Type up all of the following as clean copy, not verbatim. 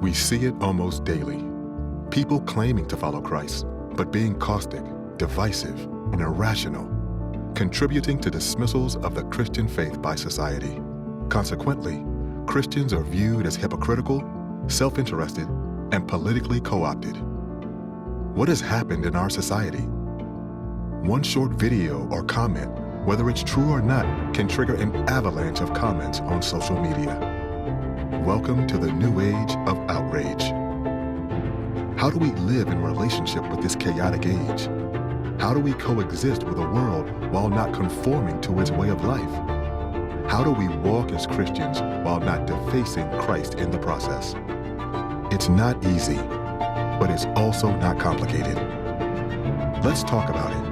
We see it almost daily. People claiming to follow Christ, but being caustic, divisive, and irrational, contributing to dismissals of the Christian faith by society. Consequently, Christians are viewed as hypocritical, self-interested, and politically co-opted. What has happened in our society? One short video or comment, whether it's true or not, can trigger an avalanche of comments on social media. Welcome to the new age of outrage. How do we live in relationship with this chaotic age? How do we coexist with a world while not conforming to its way of life? How do we walk as Christians while not defacing Christ in the process? It's not easy, but it's also not complicated. Let's talk about it.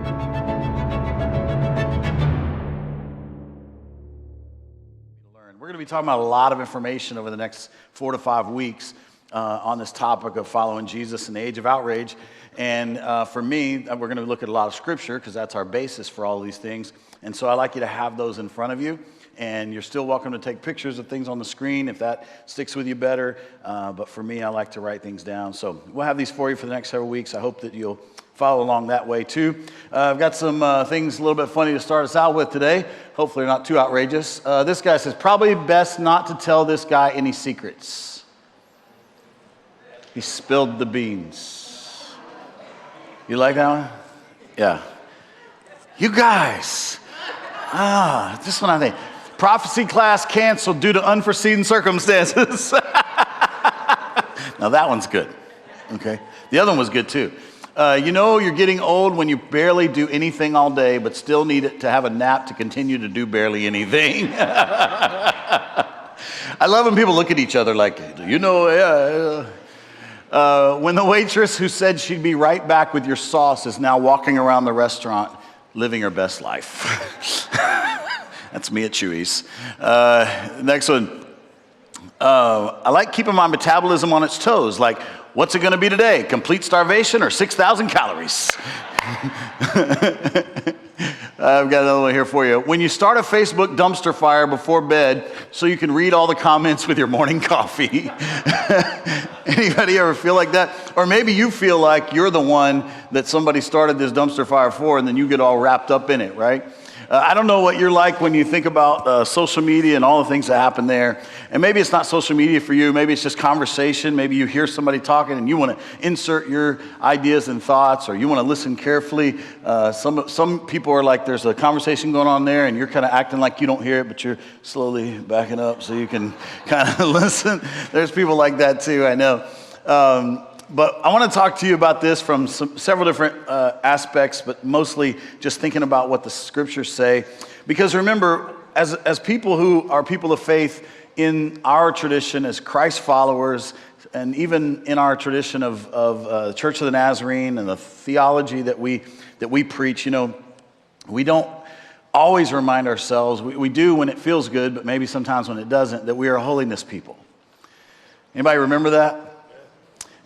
We're going to be talking about a lot of information over the next 4 to 5 weeks on this topic of following Jesus in the age of outrage. And for me, we're going to look at a lot of scripture because that's our basis for all of these things. And so I'd like you to have those in front of you. And you're still welcome to take pictures of things on the screen if that sticks with you better. But for me, I like to write things down. So we'll have these for you for the next several weeks. I hope that you'll follow along that way too. I've got some things a little bit funny to start us out with today. Hopefully not too outrageous. This guy says, probably best not to tell this guy any secrets. He spilled the beans. You like that one? Yeah. You guys. This one I think. Prophecy class canceled due to unforeseen circumstances. Now that one's good. Okay. The other one was good too. You know you're getting old when you barely do anything all day, but still need it to have a nap to continue to do barely anything. I love when people look at each other like, you know, when the waitress who said she'd be right back with your sauce is now walking around the restaurant living her best life. That's me at Chewy's. Next one. I like keeping my metabolism on its toes. Like, what's it going to be today? Complete starvation or 6,000 calories? I've got another one here for you. When you start a Facebook dumpster fire before bed so you can read all the comments with your morning coffee. Anybody ever feel like that? Or maybe you feel like you're the one that somebody started this dumpster fire for and then you get all wrapped up in it, right? I don't know what you're like when you think about social media and all the things that happen there. And maybe it's not social media for you. Maybe it's just conversation. Maybe you hear somebody talking and you want to insert your ideas and thoughts, or you want to listen carefully. Some people are like, there's a conversation going on there and you're kind of acting like you don't hear it, but you're slowly backing up so you can kind of listen. There's people like that too, I know. But I want to talk to you about this from several different aspects, but mostly just thinking about what the scriptures say. Because remember, as people who are people of faith in our tradition as Christ followers, and even in our tradition of the Church of the Nazarene and the theology that we preach, you know, we don't always remind ourselves, we do when it feels good, but maybe sometimes when it doesn't, that we are a holiness people. Anybody remember that?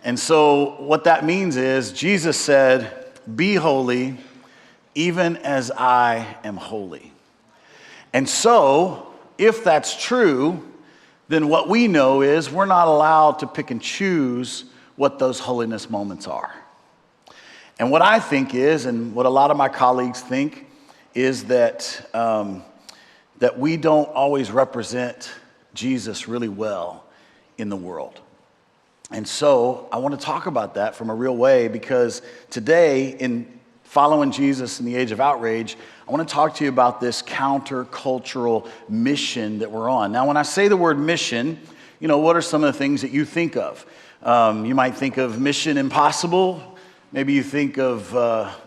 And so what that means is Jesus said, be holy even as I am holy. And so if that's true, then what we know is we're not allowed to pick and choose what those holiness moments are. And what I think is, and what a lot of my colleagues think, is that that we don't always represent Jesus really well in the world. And so I want to talk about that from a real way, because today in following Jesus in the age of outrage, I want to talk to you about this countercultural mission that we're on. Now, when I say the word mission, you know, what are some of the things that you think of? You might think of Mission Impossible. Maybe you think of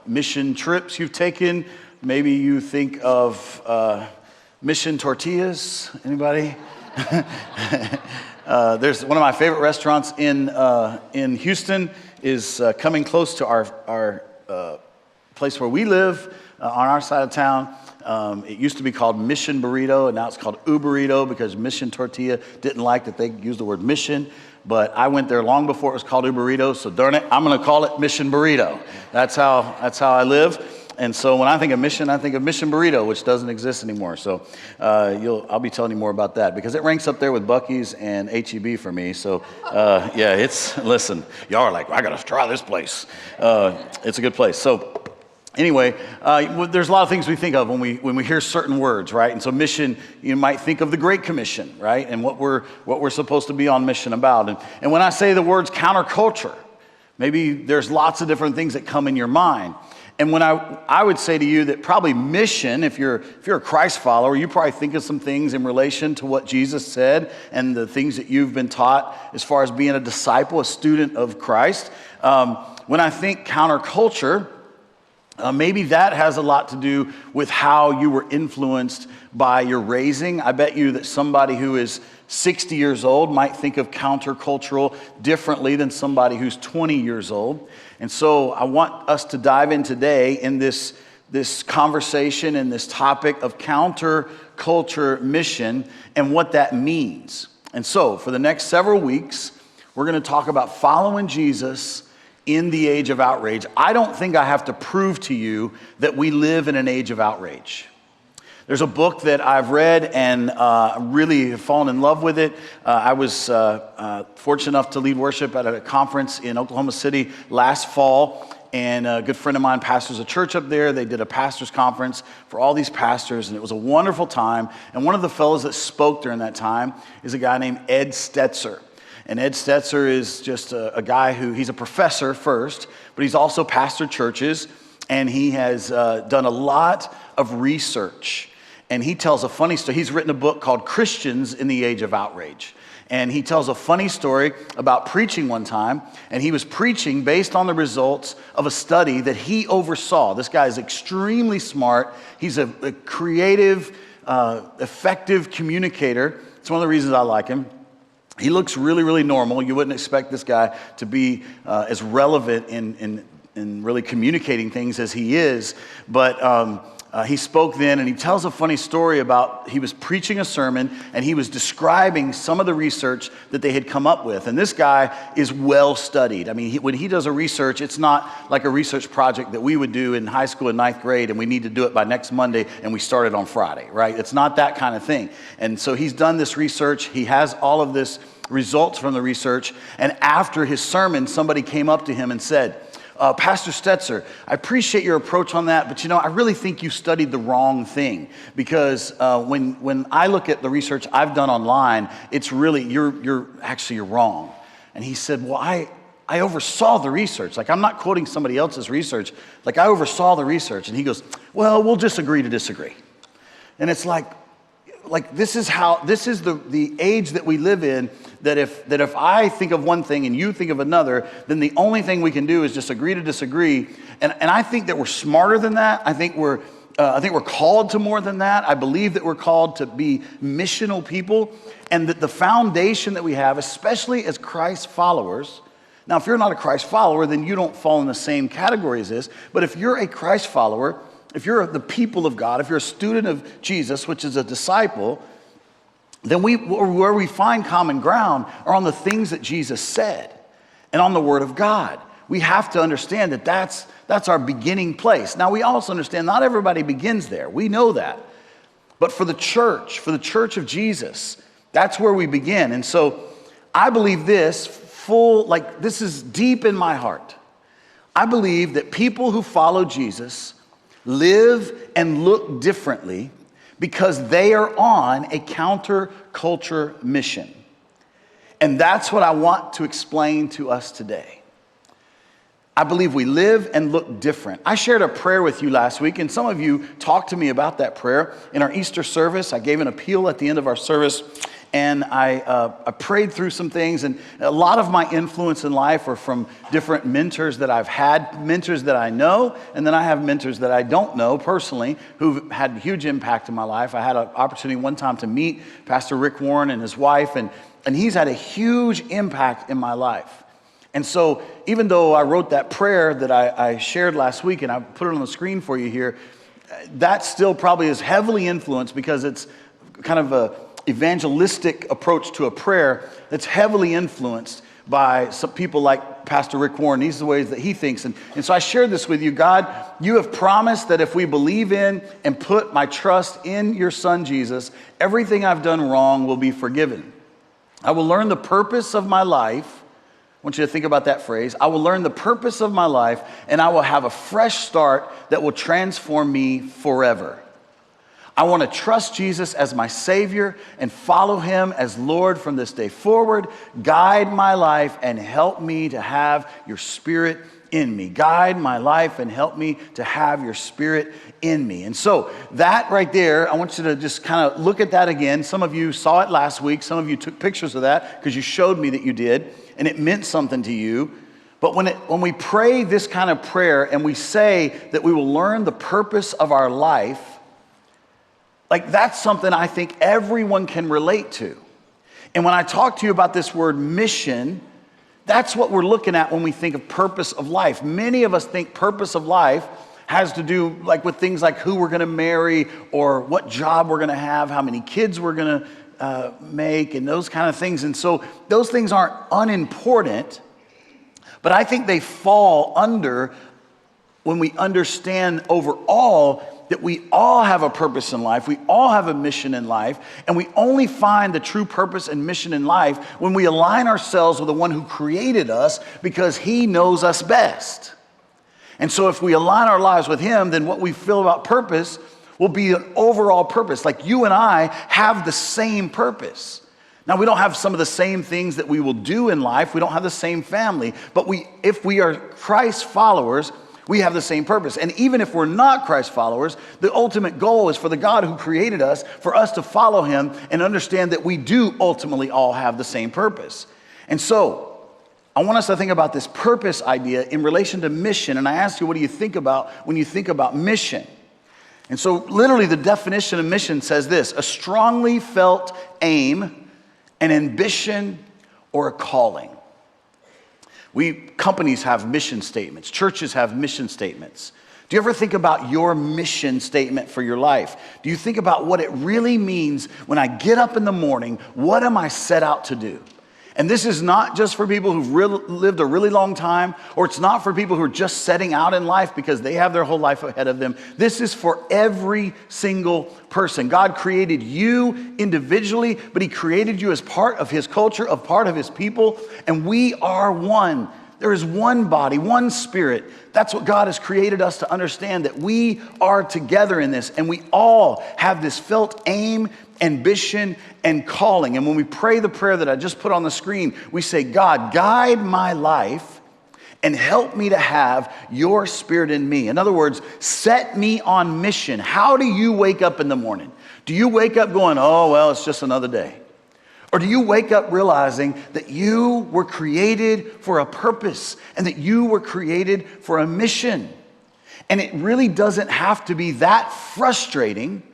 mission trips you've taken. Maybe you think of Mission Tortillas. Anybody? There's one of my favorite restaurants in Houston is coming close to our place where we live on our side of town. It used to be called Mission Burrito, and now it's called Uberito because Mission Tortilla didn't like that they used the word mission. But I went there long before it was called Uberito, so darn it, I'm going to call it Mission Burrito. That's how I live. And so when I think of mission burrito, which doesn't exist anymore. So I'll be telling you more about that because it ranks up there with Buc-ee's and H-E-B for me. So listen, y'all are like, I got to try this place. It's a good place. So anyway, there's a lot of things we think of when we hear certain words, right? And so mission, you might think of the Great Commission, right? And what we're supposed to be on mission about. And when I say the words counterculture, maybe there's lots of different things that come in your mind. And when I would say to you that probably mission, if you're a Christ follower, you probably think of some things in relation to what Jesus said and the things that you've been taught as far as being a disciple, a student of Christ. When I think counterculture, maybe that has a lot to do with how you were influenced by your raising. I bet you that somebody who is 60 years old might think of countercultural differently than somebody who's 20 years old. And so I want us to dive in today in this conversation and this topic of counterculture mission and what that means. And so for the next several weeks, we're going to talk about following Jesus in the age of outrage. I don't think I have to prove to you that we live in an age of outrage. There's a book that I've read and really have fallen in love with it. I was fortunate enough to lead worship at a conference in Oklahoma City last fall, and a good friend of mine pastors a church up there. They did a pastor's conference for all these pastors, and it was a wonderful time. And one of the fellows that spoke during that time is a guy named Ed Stetzer. And Ed Stetzer is just a guy he's a professor first, but he's also pastored churches, and he has done a lot of research. And he tells a funny story. He's written a book called Christians in the Age of Outrage. And he tells a funny story about preaching one time, and he was preaching based on the results of a study that he oversaw. This guy is extremely smart. He's a creative, effective communicator. It's one of the reasons I like him. He looks really, really normal. You wouldn't expect this guy to be as relevant in really communicating things as he is. But he spoke then, and he tells a funny story about he was preaching a sermon, and he was describing some of the research that they had come up with. And this guy is well studied. I mean, when he does a research, it's not like a research project that we would do in high school in 9th grade, and we need to do it by next Monday, and we start it on Friday, right? It's not that kind of thing. And so he's done this research. He has all of this results from the research. And after his sermon, somebody came up to him and said, Pastor Stetzer, I appreciate your approach on that, but I really think you studied the wrong thing, because when I look at the research I've done online, it's really, you're wrong. And he said, well, I oversaw the research. Like, I'm not quoting somebody else's research. Like, I oversaw the research. And he goes, well, we'll just agree to disagree. And it's like this is the age that we live in, that if I think of one thing and you think of another, then the only thing we can do is just agree to disagree. And I think that we're smarter than that. I think we're called to more than that. I believe that we're called to be missional people, and that the foundation that we have, especially as Christ followers. Now, if you're not a Christ follower, then you don't fall in the same category as this. But if you're a Christ follower, if you're the people of God, if you're a student of Jesus, which is a disciple, then where we find common ground are on the things that Jesus said and on the Word of God. We have to understand that that's our beginning place. Now, we also understand not everybody begins there. We know that. But for the church of Jesus, that's where we begin. And so I believe this is deep in my heart. I believe that people who follow Jesus live and look differently because they are on a counterculture mission. And that's what I want to explain to us today. I believe we live and look different. I shared a prayer with you last week, and some of you talked to me about that prayer. In our Easter service, I gave an appeal at the end of our service, and I prayed through some things, and a lot of my influence in life are from different mentors that I've had, mentors that I know, and then I have mentors that I don't know personally who've had huge impact in my life. I had an opportunity one time to meet Pastor Rick Warren and his wife, and he's had a huge impact in my life. And so even though I wrote that prayer that I shared last week, and I put it on the screen for you here, that still probably is heavily influenced because it's kind of a evangelistic approach to a prayer that's heavily influenced by some people like Pastor Rick Warren. These are the ways that he thinks. And so I shared this with you. God, you have promised that if we believe in and put my trust in your son, Jesus, everything I've done wrong will be forgiven. I will learn the purpose of my life. I want you to think about that phrase. I will learn the purpose of my life, and I will have a fresh start that will transform me forever. I want to trust Jesus as my Savior and follow him as Lord from this day forward. Guide my life and help me to have your Spirit in me. Guide my life and help me to have your Spirit in me. And so that right there, I want you to just kind of look at that again. Some of you saw it last week. Some of you took pictures of that because you showed me that you did, and it meant something to you. But when we pray this kind of prayer and we say that we will learn the purpose of our life, like that's something I think everyone can relate to. And when I talk to you about this word mission, that's what we're looking at when we think of purpose of life. Many of us think purpose of life has to do like with things like who we're going to marry or what job we're going to have, how many kids we're going to make, and those kind of things. And so those things aren't unimportant, but I think they fall under when we understand overall that we all have a purpose in life, we all have a mission in life, and we only find the true purpose and mission in life when we align ourselves with the one who created us because he knows us best. And so if we align our lives with him, then what we feel about purpose will be an overall purpose. Like you and I have the same purpose. Now, we don't have some of the same things that we will do in life. We don't have the same family, but if we are Christ followers, we have the same purpose. And even if we're not Christ followers, the ultimate goal is for the God who created us, for us to follow him and understand that we do ultimately all have the same purpose. And so I want us to think about this purpose idea in relation to mission. And I asked you, what do you think about when you think about mission? And so literally the definition of mission says this: a strongly felt aim, an ambition, or a calling. Companies have mission statements. Churches have mission statements. Do you ever think about your mission statement for your life? Do you think about what it really means when I get up in the morning? What am I set out to do? And this is not just for people who've lived a really long time, or it's not for people who are just setting out in life because they have their whole life ahead of them. This is for every single person. God created you individually, but he created you as part of his culture, a part of his people, and we are one. There is one body, one spirit. That's what God has created us to understand, that we are together in this, and we all have this felt aim, ambition, and calling. And when we pray the prayer that I just put on the screen, we say, God, guide my life and help me to have your Spirit in me. In other words, set me on mission. How do you wake up in the morning? Do you wake up going, oh, well, it's just another day? Or do you wake up realizing that you were created for a purpose and that you were created for a mission? And it really doesn't have to be that frustrating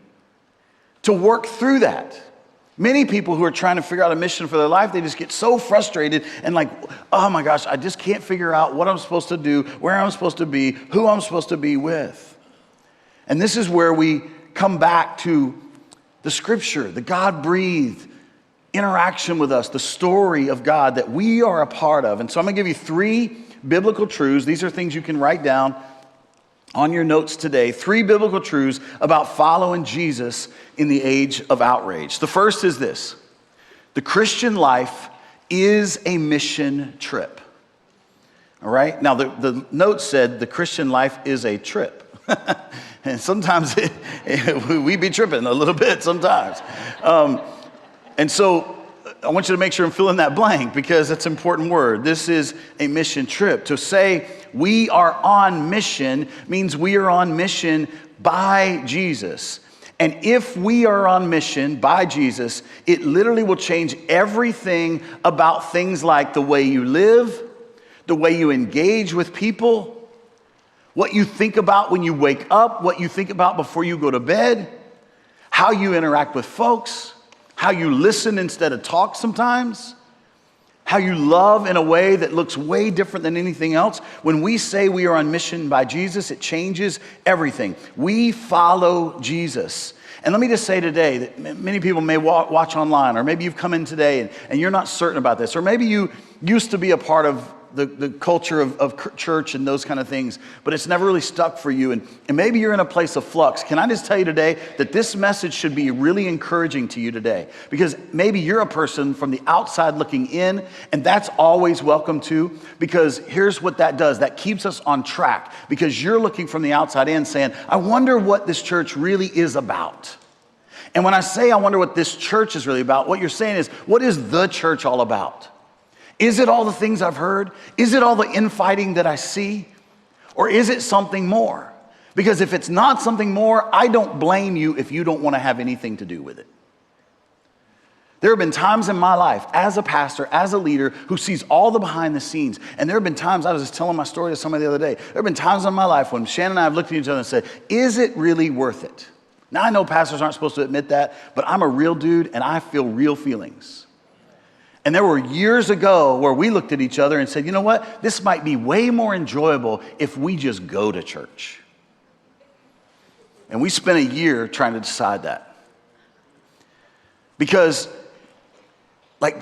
to work through that. Many people who are trying to figure out a mission for their life, they just get so frustrated and like, oh my gosh, I just can't figure out what I'm supposed to do, where I'm supposed to be, who I'm supposed to be with. And this is where we come back to the scripture, the God-breathed interaction with us, the story of God that we are a part of. And so I'm going to give you 3 biblical truths. These are things you can write down on your notes today. 3 biblical truths about following Jesus in the age of outrage. The first is this: the Christian life is a mission trip. All right? Now, the note said the Christian life is a trip. And sometimes we be tripping a little bit sometimes. And so I want you to make sure I'm filling that blank because it's an important word. This is a mission trip. To say we are on mission means we are on mission by Jesus. And if we are on mission by Jesus, it literally will change everything about things like the way you live, the way you engage with people, what you think about when you wake up, what you think about before you go to bed, how you interact with folks, how you listen instead of talk sometimes, how you love in a way that looks way different than anything else. When we say we are on mission by Jesus, it changes everything. We follow Jesus. And let me just say today that many people may watch online, or maybe you've come in today and you're not certain about this, or maybe you used to be a part of the culture of church and those kind of things, but it's never really stuck for you. And maybe you're in a place of flux. Can I just tell you today that this message should be really encouraging to you today? Because maybe you're a person from the outside looking in, and that's always welcome too, because here's what that does. That keeps us on track, because you're looking from the outside in saying, I wonder what this church really is about. And when I say I wonder what this church is really about, what you're saying is, what is the church all about? Is it all the things I've heard? Is it all the infighting that I see? Or is it something more? Because if it's not something more, I don't blame you if you don't want to have anything to do with it. There have been times in my life as a pastor, as a leader, who sees all the behind the scenes. And there have been times, I was just telling my story to somebody the other day, there have been times in my life when Shannon and I have looked at each other and said, is it really worth it? Now I know pastors aren't supposed to admit that, but I'm a real dude and I feel real feelings. And there were years ago where we looked at each other and said, you know what? This might be way more enjoyable if we just go to church. And we spent a year trying to decide that. Because,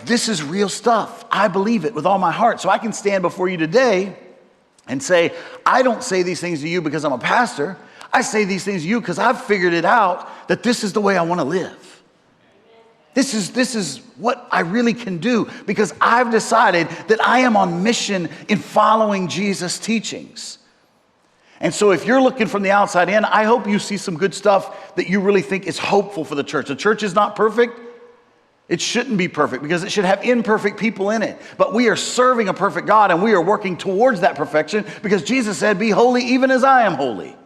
this is real stuff. I believe it with all my heart. So I can stand before you today and say, I don't say these things to you because I'm a pastor. I say these things to you because I've figured it out that this is the way I want to live. This is what I really can do, because I've decided that I am on mission in following Jesus' teachings. And so if you're looking from the outside in, I hope you see some good stuff that you really think is hopeful for the church. The church is not perfect. It shouldn't be perfect, because it should have imperfect people in it. But we are serving a perfect God, and we are working towards that perfection, because Jesus said, be holy even as I am holy.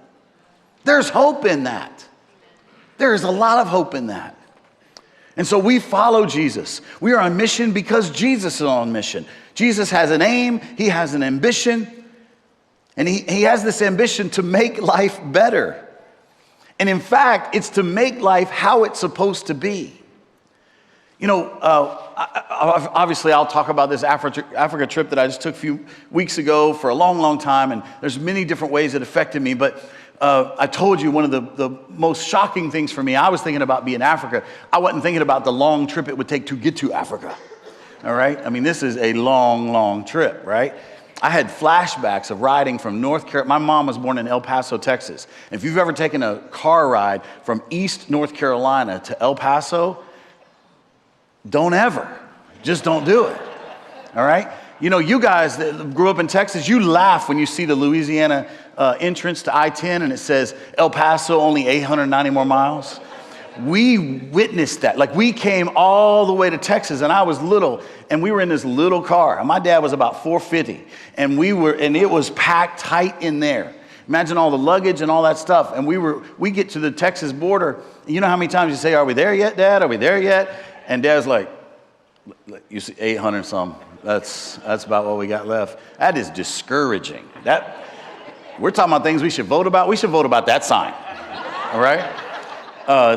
There's hope in that. There is a lot of hope in that. And so we follow Jesus. We are on mission because Jesus is on mission. Jesus has an aim, he has an ambition, and he has this ambition to make life better. And in fact, it's to make life how it's supposed to be. Obviously I'll talk about this Africa trip that I just took a few weeks ago for a long, long time, and there's many different ways it affected me, but I told you one of the most shocking things for me, I was thinking about being in Africa. I wasn't thinking about the long trip it would take to get to Africa, all right? I mean, this is a long, long trip, right? I had flashbacks of riding from North Carolina. My mom was born in El Paso, Texas. If you've ever taken a car ride from East North Carolina to El Paso, don't ever. Just don't do it, all right? You guys that grew up in Texas, you laugh when you see the Louisiana entrance to I-10 and it says El Paso, only 890 more miles. We witnessed that. We came all the way to Texas, and I was little, and we were in this little car. And my dad was about 450, and it was packed tight in there. Imagine all the luggage and all that stuff. And we get to the Texas border. You know how many times you say, are we there yet, Dad? Are we there yet? And Dad's like, you see 800 some. That's about what we got left. That is discouraging. We're talking about things we should vote about. We should vote about that sign, all right?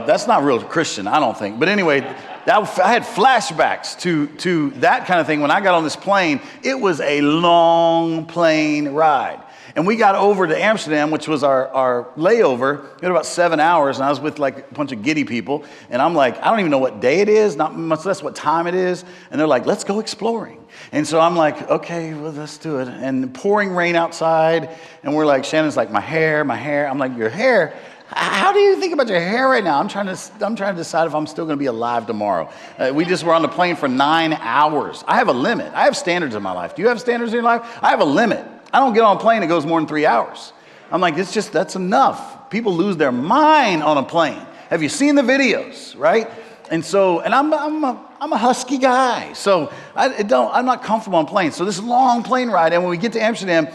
That's not real Christian, I don't think. But anyway, I had flashbacks to that kind of thing when I got on this plane. It was a long plane ride. And we got over to Amsterdam, which was our layover. We had about 7 hours, and I was with a bunch of giddy people. And I'm like, I don't even know what day it is, not much less what time it is. And they're like, let's go exploring. And so I'm like, okay, well, let's do it. And pouring rain outside. And we're like, Shannon's like, my hair. I'm like, your hair? How do you think about your hair right now? I'm trying to decide if I'm still going to be alive tomorrow. We just were on the plane for 9 hours. I have a limit. I have standards in my life. Do you have standards in your life? I have a limit. I don't get on a plane that goes more than 3 hours. I'm like, that's enough. People lose their mind on a plane. Have you seen the videos, right? And I'm a husky guy, so I'm not comfortable on planes. So this long plane ride, and when we get to Amsterdam,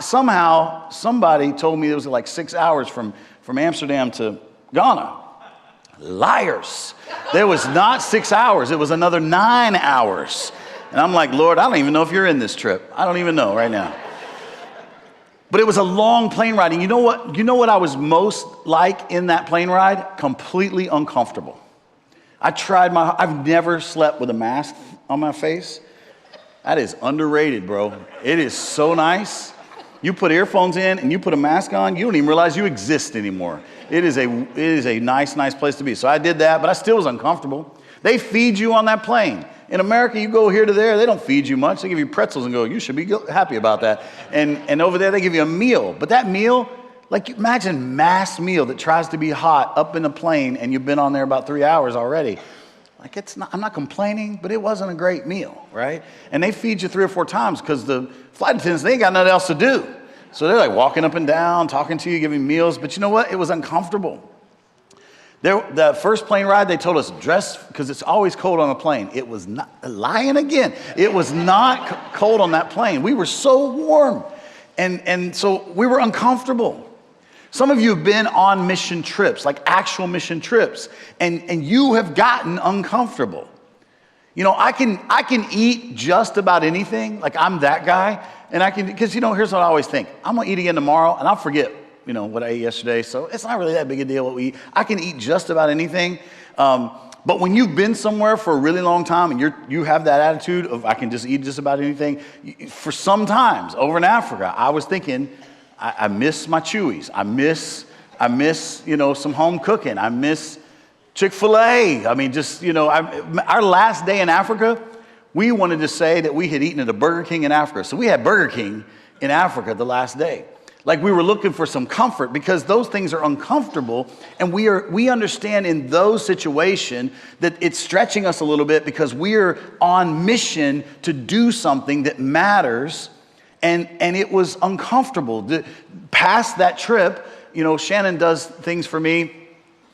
somehow somebody told me it was 6 hours from Amsterdam to Ghana. Liars. There was not 6 hours. It was another 9 hours. And I'm like, Lord, I don't even know if you're in this trip. I don't even know right now. But it was a long plane ride. And you know what I was most like in that plane ride? Completely uncomfortable. I've never slept with a mask on my face. That is underrated, bro. It is so nice. You put earphones in and you put a mask on, you don't even realize you exist anymore. It is a nice place to be. So I did that, but I still was uncomfortable. They feed you on that plane. In America, you go here to there, they don't feed you much. They give you pretzels and go, you should be happy about that. And over there, they give you a meal. But that meal, like imagine mass meal that tries to be hot up in a plane and you've been on there about 3 hours already. Like I'm not complaining, but it wasn't a great meal, right? And they feed you 3 or 4 times because the flight attendants, they ain't got nothing else to do. So they're like walking up and down, talking to you, giving meals. But you know what? It was uncomfortable. The first plane ride, they told us dress, because it's always cold on a plane. It was not, lying again. It was not cold on that plane. We were so warm. And so we were uncomfortable. Some of you have been on mission trips, like actual mission trips, and you have gotten uncomfortable. You know, I can eat just about anything. Like I'm that guy, and I can, because here's what I always think. I'm gonna eat again tomorrow, and I'll forget, what I ate yesterday. So it's not really that big a deal what we eat. I can eat just about anything. But when you've been somewhere for a really long time and you have that attitude of I can just eat just about anything, for some times over in Africa, I was thinking, I miss my Chewies. I miss some home cooking. I miss Chick-fil-A. I mean, our last day in Africa, we wanted to say that we had eaten at a Burger King in Africa. So we had Burger King in Africa the last day. Like we were looking for some comfort because those things are uncomfortable, and we understand in those situations that it's stretching us a little bit because we're on mission to do something that matters, and it was uncomfortable. Past that trip, Shannon does things for me,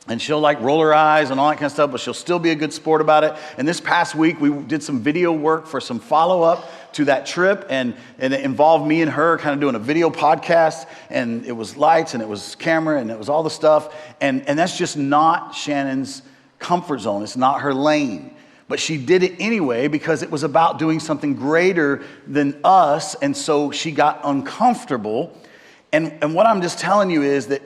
and she'll like roll her eyes and all that kind of stuff, but she'll still be a good sport about it. And this past week, we did some video work for some follow-up to that trip, and it involved me and her kind of doing a video podcast, and it was lights, and it was camera, and it was all the stuff, and that's just not Shannon's comfort zone. It's not her lane. But she did it anyway because it was about doing something greater than us, and so she got uncomfortable. And what I'm just telling you is that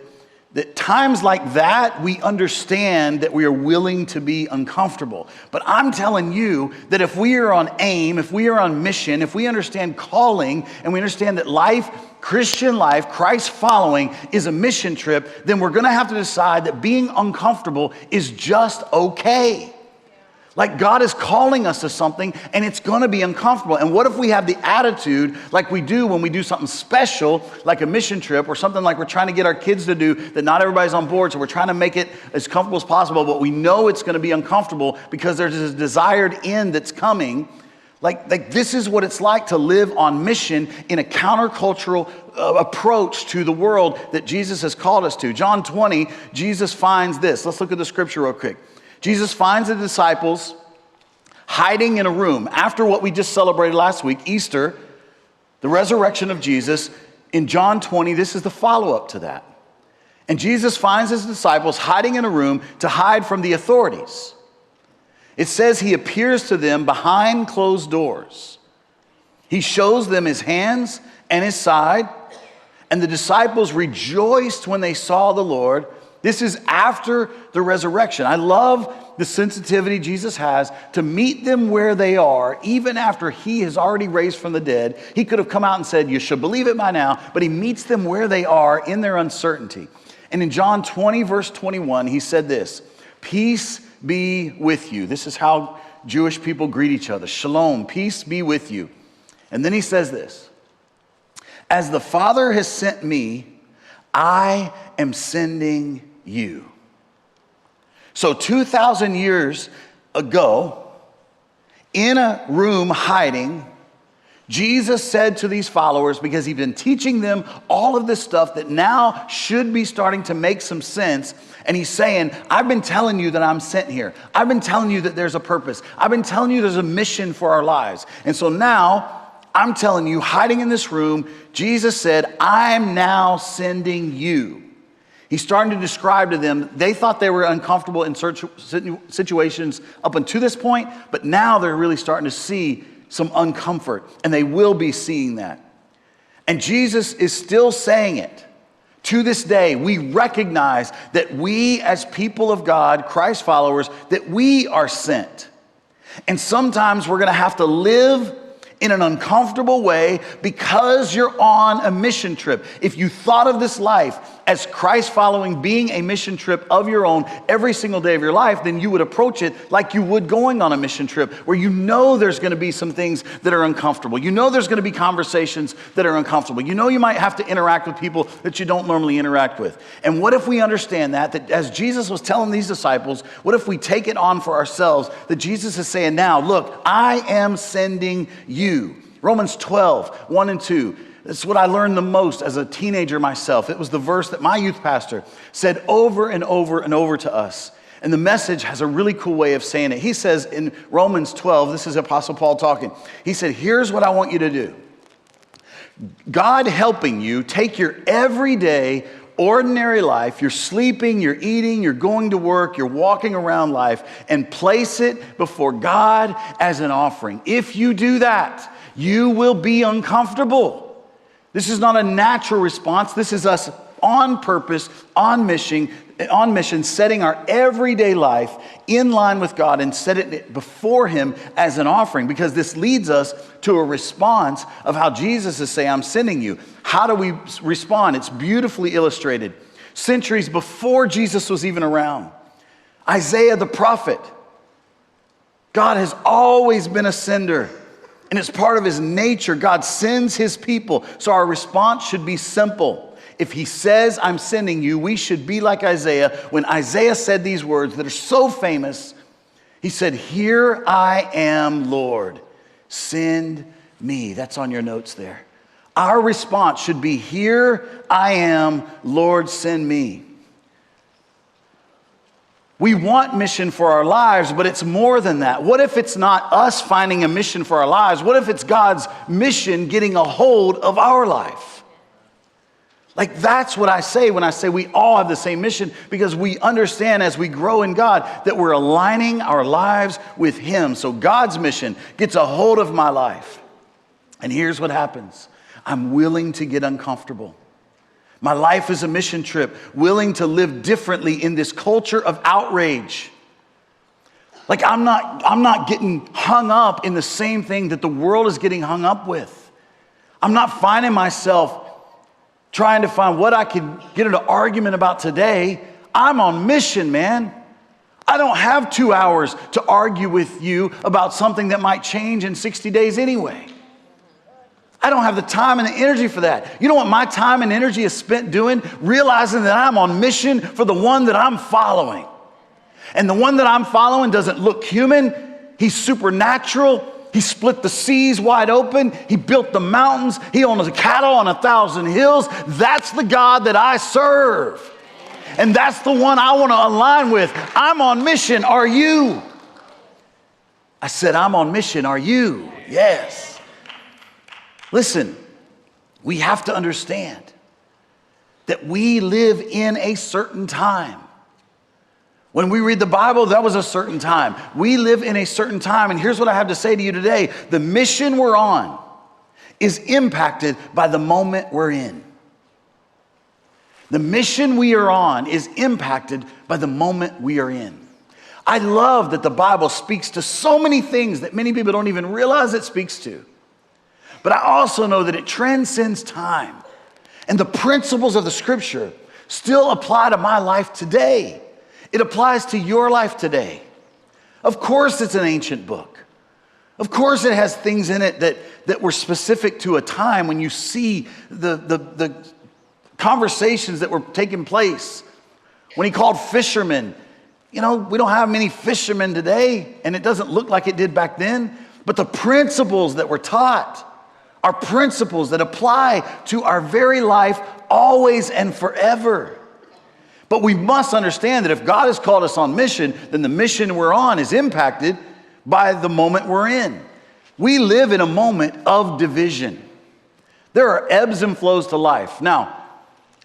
times like that, we understand that we are willing to be uncomfortable. But I'm telling you that if we are on aim, if we are on mission, if we understand calling, and we understand that life, Christian life, Christ following is a mission trip, then we're gonna have to decide that being uncomfortable is just okay. Like God is calling us to something, and it's gonna be uncomfortable. And what if we have the attitude like we do when we do something special, like a mission trip, or something like we're trying to get our kids to do that not everybody's on board, so we're trying to make it as comfortable as possible, but we know it's gonna be uncomfortable because there's a desired end that's coming. Like this is what it's like to live on mission in a countercultural approach to the world that Jesus has called us to. John 20, Jesus finds this. Let's look at the scripture real quick. Jesus finds the disciples hiding in a room after what we just celebrated last week, Easter, the resurrection of Jesus. In John 20, this is the follow-up to that. And Jesus finds his disciples hiding in a room to hide from the authorities. It says he appears to them behind closed doors. He shows them his hands and his side, and the disciples rejoiced when they saw the Lord. This is after the resurrection. I love the sensitivity Jesus has to meet them where they are, even after he has already raised from the dead. He could have come out and said, you should believe it by now, but he meets them where they are in their uncertainty. And in John 20, verse 21, he said this, peace be with you. This is how Jewish people greet each other. Shalom, peace be with you. And then he says this, as the Father has sent me, I am sending you. So 2,000 years ago, in a room hiding, Jesus said to these followers, because he'd been teaching them all of this stuff that now should be starting to make some sense, and he's saying, I've been telling you that I'm sent here. I've been telling you that there's a purpose. I've been telling you there's a mission for our lives. And so now, I'm telling you, hiding in this room, Jesus said, I'm now sending you. He's starting to describe to them, they thought they were uncomfortable in situations up until this point, but now they're really starting to see some uncomfort, and they will be seeing that. And Jesus is still saying it. To this day, we recognize that we as people of God, Christ followers, that we are sent. And sometimes we're gonna have to live in an uncomfortable way because you're on a mission trip. If you thought of this life as Christ following being a mission trip of your own every single day of your life, then you would approach it like you would going on a mission trip, where you know there's going to be some things that are uncomfortable. You know there's going to be conversations that are uncomfortable. You know you might have to interact with people that you don't normally interact with. And what if we understand that as Jesus was telling these disciples, what if we take it on for ourselves, that Jesus is saying now, look, I am sending you. Romans 12, 1 and 2. It's what I learned the most as a teenager myself. It was the verse that my youth pastor said over and over and over to us. And the Message has a really cool way of saying it. He says in Romans 12, this is Apostle Paul talking. He said, here's what I want you to do. God helping you take your everyday, ordinary life, you're sleeping, you're eating, you're going to work, you're walking around life, and place it before God as an offering. If you do that, you will be uncomfortable. This is not a natural response. This is us on purpose, on mission, setting our everyday life in line with God and setting it before Him as an offering, because this leads us to a response of how Jesus is saying, I'm sending you. How do we respond? It's beautifully illustrated. Centuries before Jesus was even around, Isaiah the prophet, God has always been a sender, and it's part of His nature. God sends His people, so our response should be simple. If He says, I'm sending you, we should be like Isaiah. When Isaiah said these words that are so famous, he said, here I am, Lord, send me. That's on your notes there. Our response should be, here I am, Lord, send me. We want mission for our lives, but it's more than that. What if it's not us finding a mission for our lives? What if it's God's mission getting a hold of our life? Like, that's what I say when I say we all have the same mission, because we understand as we grow in God that we're aligning our lives with Him. So God's mission gets a hold of my life. And here's what happens. I'm willing to get uncomfortable. My life is a mission trip, willing to live differently in this culture of outrage. Like, I'm not getting hung up in the same thing that the world is getting hung up with. I'm not finding myself trying to find what I could get in an argument about today. I'm on mission, man. I don't have 2 hours to argue with you about something that might change in 60 days anyway. I don't have the time and the energy for that. You know what my time and energy is spent doing? Realizing that I'm on mission for the one that I'm following. And the one that I'm following doesn't look human. He's supernatural. He split the seas wide open. He built the mountains. He owns the cattle on 1,000 hills. That's the God that I serve. And that's the one I want to align with. I'm on mission. Are you? I said, I'm on mission. Are you? Yes. Listen, we have to understand that we live in a certain time. When we read the Bible, that was a certain time. We live in a certain time, and here's what I have to say to you today. The mission we're on is impacted by the moment we're in. The mission we are on is impacted by the moment we are in. I love that the Bible speaks to so many things that many people don't even realize it speaks to. But I also know that it transcends time. And the principles of the Scripture still apply to my life today. It applies to your life today. Of course it's an ancient book. Of course it has things in it that were specific to a time when you see the conversations that were taking place. When He called fishermen, you know, we don't have many fishermen today, and it doesn't look like it did back then. But the principles that were taught are principles that apply to our very life always and forever. But we must understand that if God has called us on mission, then the mission we're on is impacted by the moment we're in. We live in a moment of division. There are ebbs and flows to life. Now,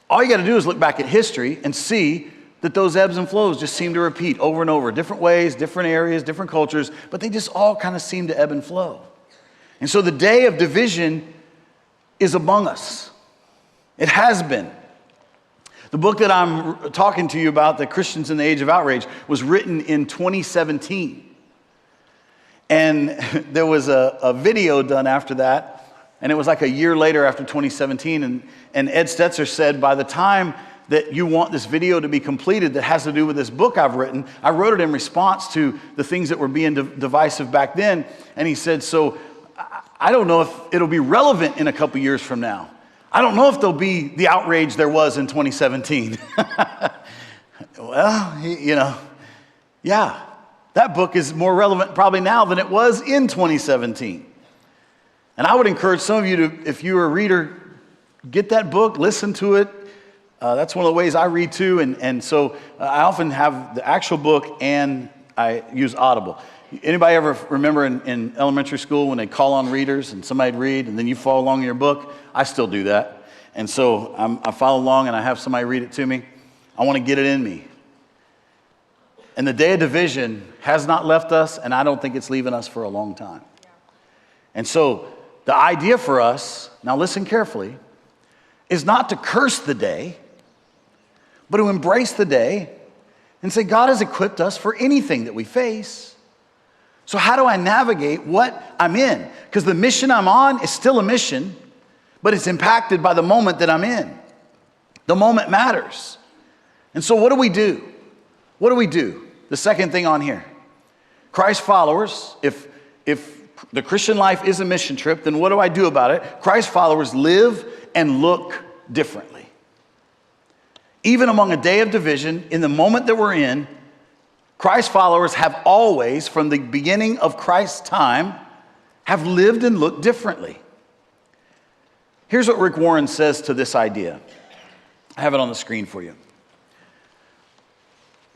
all you got to do is look back at history and see that those ebbs and flows just seem to repeat over and over, different ways, different areas, different cultures, but they just all kind of seem to ebb and flow. And so the day of division is among us. It has been. The book that I'm talking to you about, The Christians in the Age of Outrage, was written in 2017. And there was a video done after that, and it was like a year later after 2017, and Ed Stetzer said, by the time that you want this video to be completed that has to do with this book I've written, I wrote it in response to the things that were being divisive back then, and he said, so I don't know if it'll be relevant in a couple years from now. I don't know if there'll be the outrage there was in 2017. Well, yeah, that book is more relevant probably now than it was in 2017. And I would encourage some of you to, if you're a reader, get that book, listen to it. That's one of the ways I read too. And so I often have the actual book and I use Audible. Anybody ever remember in elementary school when they call on readers and somebody'd read and then you follow along in your book? I still do that. And so I follow along and I have somebody read it to me. I want to get it in me. And the day of division has not left us, and I don't think it's leaving us for a long time. And so the idea for us, now listen carefully, is not to curse the day, but to embrace the day and say, God has equipped us for anything that we face. So how do I navigate what I'm in? Because the mission I'm on is still a mission, but it's impacted by the moment that I'm in. The moment matters. And so what do we do? What do we do? The second thing on here. Christ followers, if the Christian life is a mission trip, then what do I do about it? Christ followers live and look differently. Even among a day of division, in the moment that we're in, Christ followers have always, from the beginning of Christ's time, have lived and looked differently. Here's what Rick Warren says to this idea. I have it on the screen for you.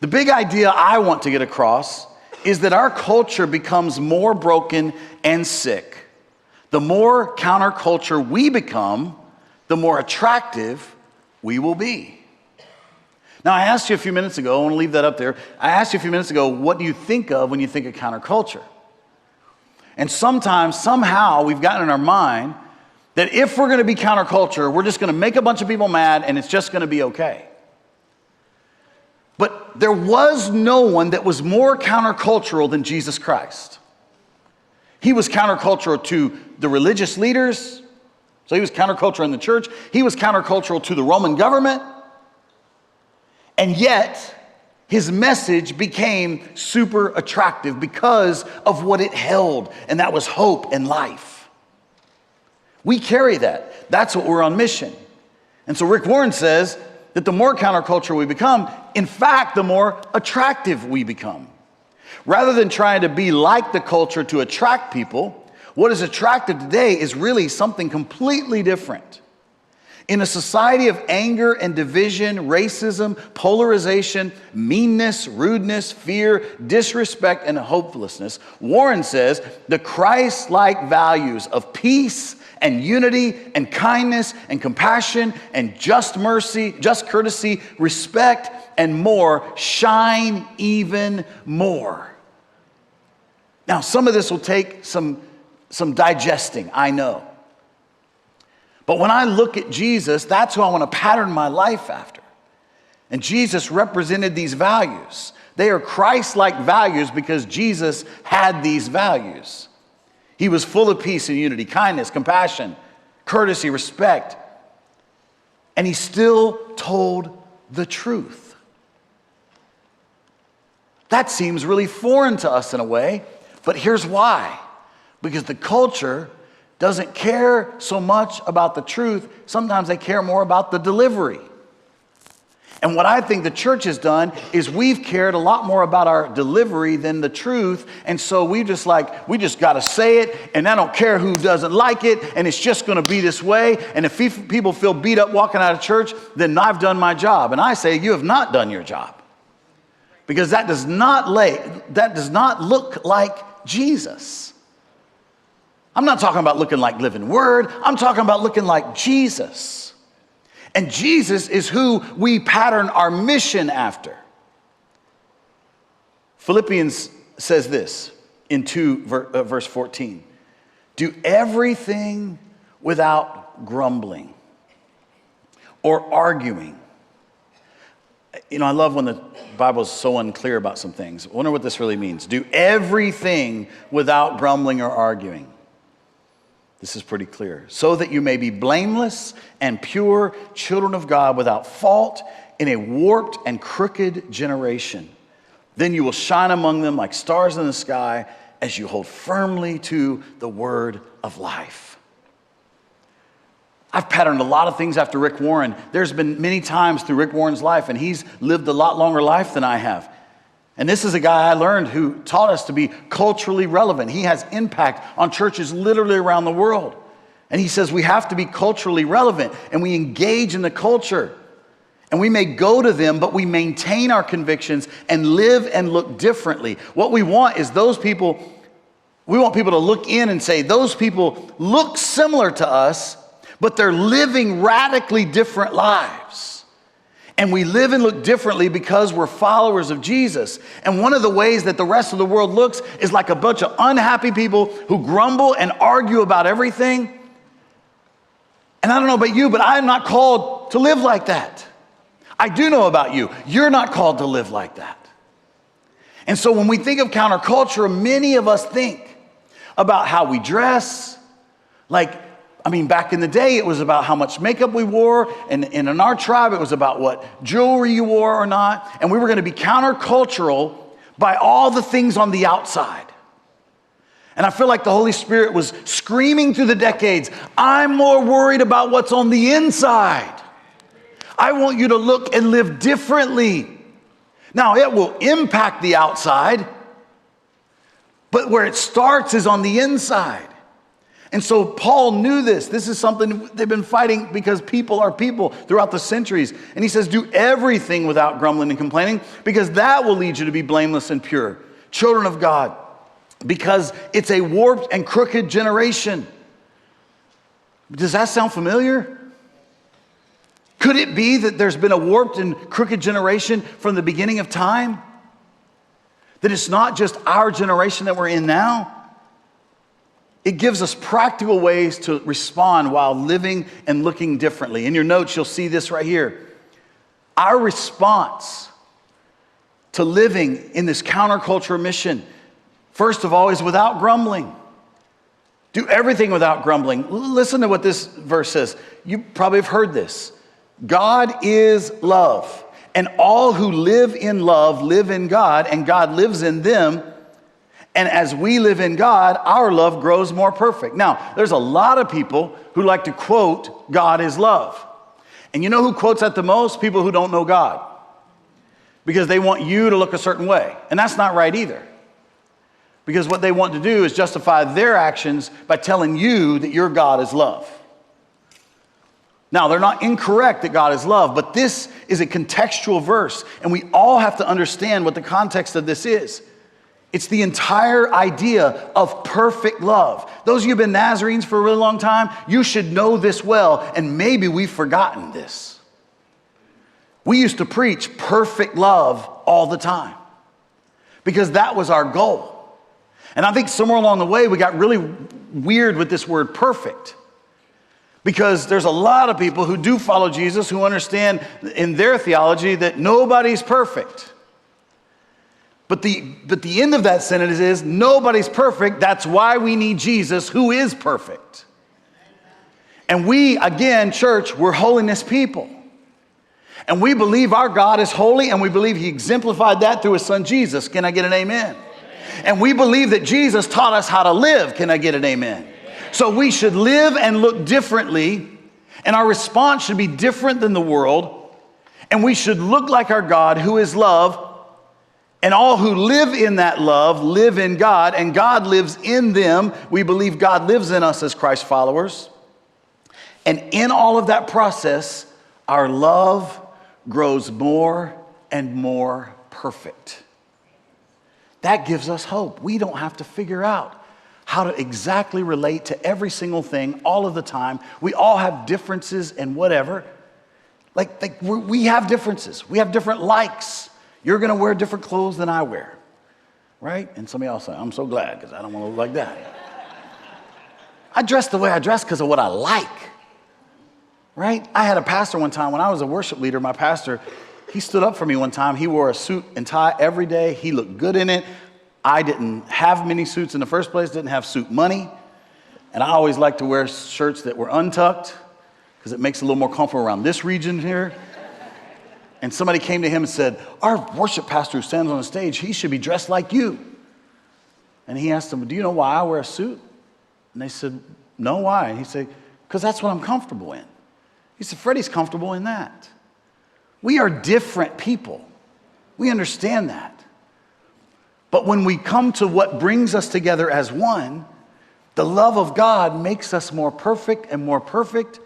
The big idea I want to get across is that our culture becomes more broken and sick. The more counterculture we become, the more attractive we will be. Now, I asked you a few minutes ago, I want to leave that up there. I asked you a few minutes ago, what do you think of when you think of counterculture? And sometimes, somehow, we've gotten in our mind that if we're going to be counterculture, we're just going to make a bunch of people mad and it's just going to be okay. But there was no one that was more countercultural than Jesus Christ. He was countercultural to the religious leaders, so he was countercultural in the church. He was countercultural to the Roman government. And yet, his message became super attractive because of what it held, and that was hope and life. We carry that. That's what we're on mission. And so Rick Warren says that the more counterculture we become, in fact, the more attractive we become. Rather than trying to be like the culture to attract people, what is attractive today is really something completely different. In a society of anger and division, racism, polarization, meanness, rudeness, fear, disrespect, and hopelessness, Warren says the Christ-like values of peace and unity and kindness and compassion and just mercy, just courtesy, respect, and more shine even more. Now, some of this will take some digesting, I know. But when I look at Jesus, that's who I want to pattern my life after. And Jesus represented these values. They are Christ-like values because Jesus had these values. He was full of peace and unity, kindness, compassion, courtesy, respect. And he still told the truth. That seems really foreign to us in a way, but here's why. Because the culture doesn't care so much about the truth. Sometimes they care more about the delivery. And what I think the church has done is we've cared a lot more about our delivery than the truth. And so we just got to say it, and I don't care who doesn't like it, and it's just going to be this way. And if people feel beat up walking out of church, then I've done my job. And I say, you have not done your job. Because that does not look like Jesus. I'm not talking about looking like living word. I'm talking about looking like Jesus. And Jesus is who we pattern our mission after. Philippians says this in verse 14. Do everything without grumbling or arguing. I love when the Bible is so unclear about some things. I wonder what this really means. Do everything without grumbling or arguing. This is pretty clear. So that you may be blameless and pure, children of God without fault in a warped and crooked generation. Then you will shine among them like stars in the sky as you hold firmly to the word of life. I've patterned a lot of things after Rick Warren. There's been many times through Rick Warren's life, and he's lived a lot longer life than I have. And this is a guy I learned who taught us to be culturally relevant. He has impact on churches literally around the world. And he says we have to be culturally relevant, and we engage in the culture. And we may go to them, but we maintain our convictions and live and look differently. What we want is we want people to look in and say, those people look similar to us, but they're living radically different lives. And we live and look differently because we're followers of Jesus. And one of the ways that the rest of the world looks is like a bunch of unhappy people who grumble and argue about everything. And I don't know about you, but I am not called to live like that. I do know about you. You're not called to live like that. And so when we think of counterculture, many of us think about how we dress. Back in the day, it was about how much makeup we wore. And in our tribe, it was about what jewelry you wore or not. And we were going to be countercultural by all the things on the outside. And I feel like the Holy Spirit was screaming through the decades, I'm more worried about what's on the inside. I want you to look and live differently. Now, it will impact the outside, but where it starts is on the inside. And so Paul knew this. This is something they've been fighting because people are people throughout the centuries. And he says, do everything without grumbling and complaining, because that will lead you to be blameless and pure, children of God, because it's a warped and crooked generation. Does that sound familiar? Could it be that there's been a warped and crooked generation from the beginning of time? That it's not just our generation that we're in now? It gives us practical ways to respond while living and looking differently. In your notes, you'll see this right here. Our response to living in this counterculture mission, first of all, is without grumbling. Do everything without grumbling. Listen to what this verse says. You probably have heard this. God is love, and all who live in love live in God, and God lives in them. And as we live in God, our love grows more perfect. Now, there's a lot of people who like to quote, God is love. And you know who quotes that the most? People who don't know God. Because they want you to look a certain way. And that's not right either. Because what they want to do is justify their actions by telling you that your God is love. Now, they're not incorrect that God is love, but this is a contextual verse, and we all have to understand what the context of this is. It's the entire idea of perfect love. Those of you who have been Nazarenes for a really long time, you should know this well, and maybe we've forgotten this. We used to preach perfect love all the time because that was our goal. And I think somewhere along the way, we got really weird with this word perfect. Because there's a lot of people who do follow Jesus who understand in their theology that nobody's perfect. But the end of that sentence is nobody's perfect. That's why we need Jesus, who is perfect. And we, again, church, we're holiness people. And we believe our God is holy, and we believe he exemplified that through his son Jesus. Can I get an amen? And we believe that Jesus taught us how to live. Can I get an amen? So we should live and look differently, and our response should be different than the world, and we should look like our God, who is love, and all who live in that love live in God, and God lives in them. We believe God lives in us as Christ followers. And in all of that process, our love grows more and more perfect. That gives us hope. We don't have to figure out how to exactly relate to every single thing all of the time. We all have differences and whatever. We have differences. We have different likes. You're going to wear different clothes than I wear, right? And somebody else say, I'm so glad because I don't want to look like that. I dress the way I dress because of what I like, right? I had a pastor one time when I was a worship leader. My pastor, He stood up for me one time. He wore a suit and tie every day. He looked good in it. I didn't have many suits in the first place, didn't have suit money. And I always like to wear shirts that were untucked because it makes it a little more comfortable around this region here. And somebody came to him and said, our worship pastor who stands on the stage, he should be dressed like you. And he asked them, do you know why I wear a suit? And they said, no, why? And he said, because that's what I'm comfortable in. He said, Freddie's comfortable in that. We are different people. We understand that. But when we come to what brings us together as one, the love of God makes us more perfect and more perfect.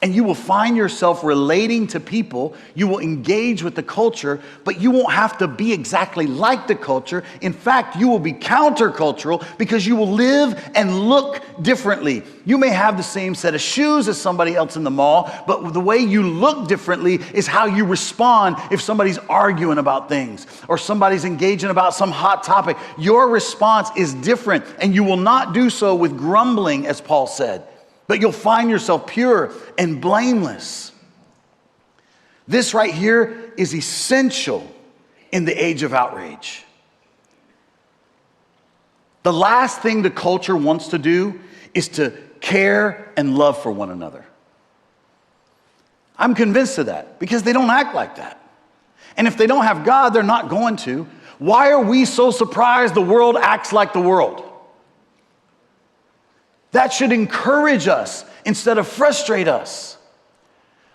And you will find yourself relating to people. You will engage with the culture, but you won't have to be exactly like the culture. In fact, you will be countercultural because you will live and look differently. You may have the same set of shoes as somebody else in the mall, but the way you look differently is how you respond if somebody's arguing about things or somebody's engaging about some hot topic. Your response is different, and you will not do so with grumbling, as Paul said. But you'll find yourself pure and blameless. This right here is essential in the age of outrage. The last thing the culture wants to do is to care and love for one another. I'm convinced of that because they don't act like that. And if they don't have God, they're not going to. Why are we so surprised the world acts like the world? That should encourage us instead of frustrate us.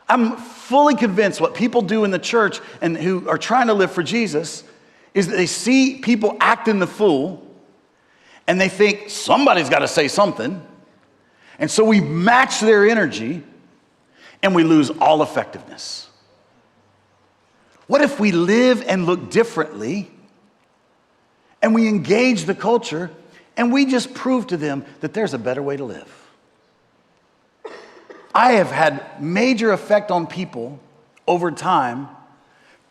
I'm fully convinced what people do in the church and who are trying to live for Jesus is that they see people acting the fool and they think somebody's got to say something. And so we match their energy and we lose all effectiveness. What if we live and look differently and we engage the culture and we just prove to them that there's a better way to live? I have had major effect on people over time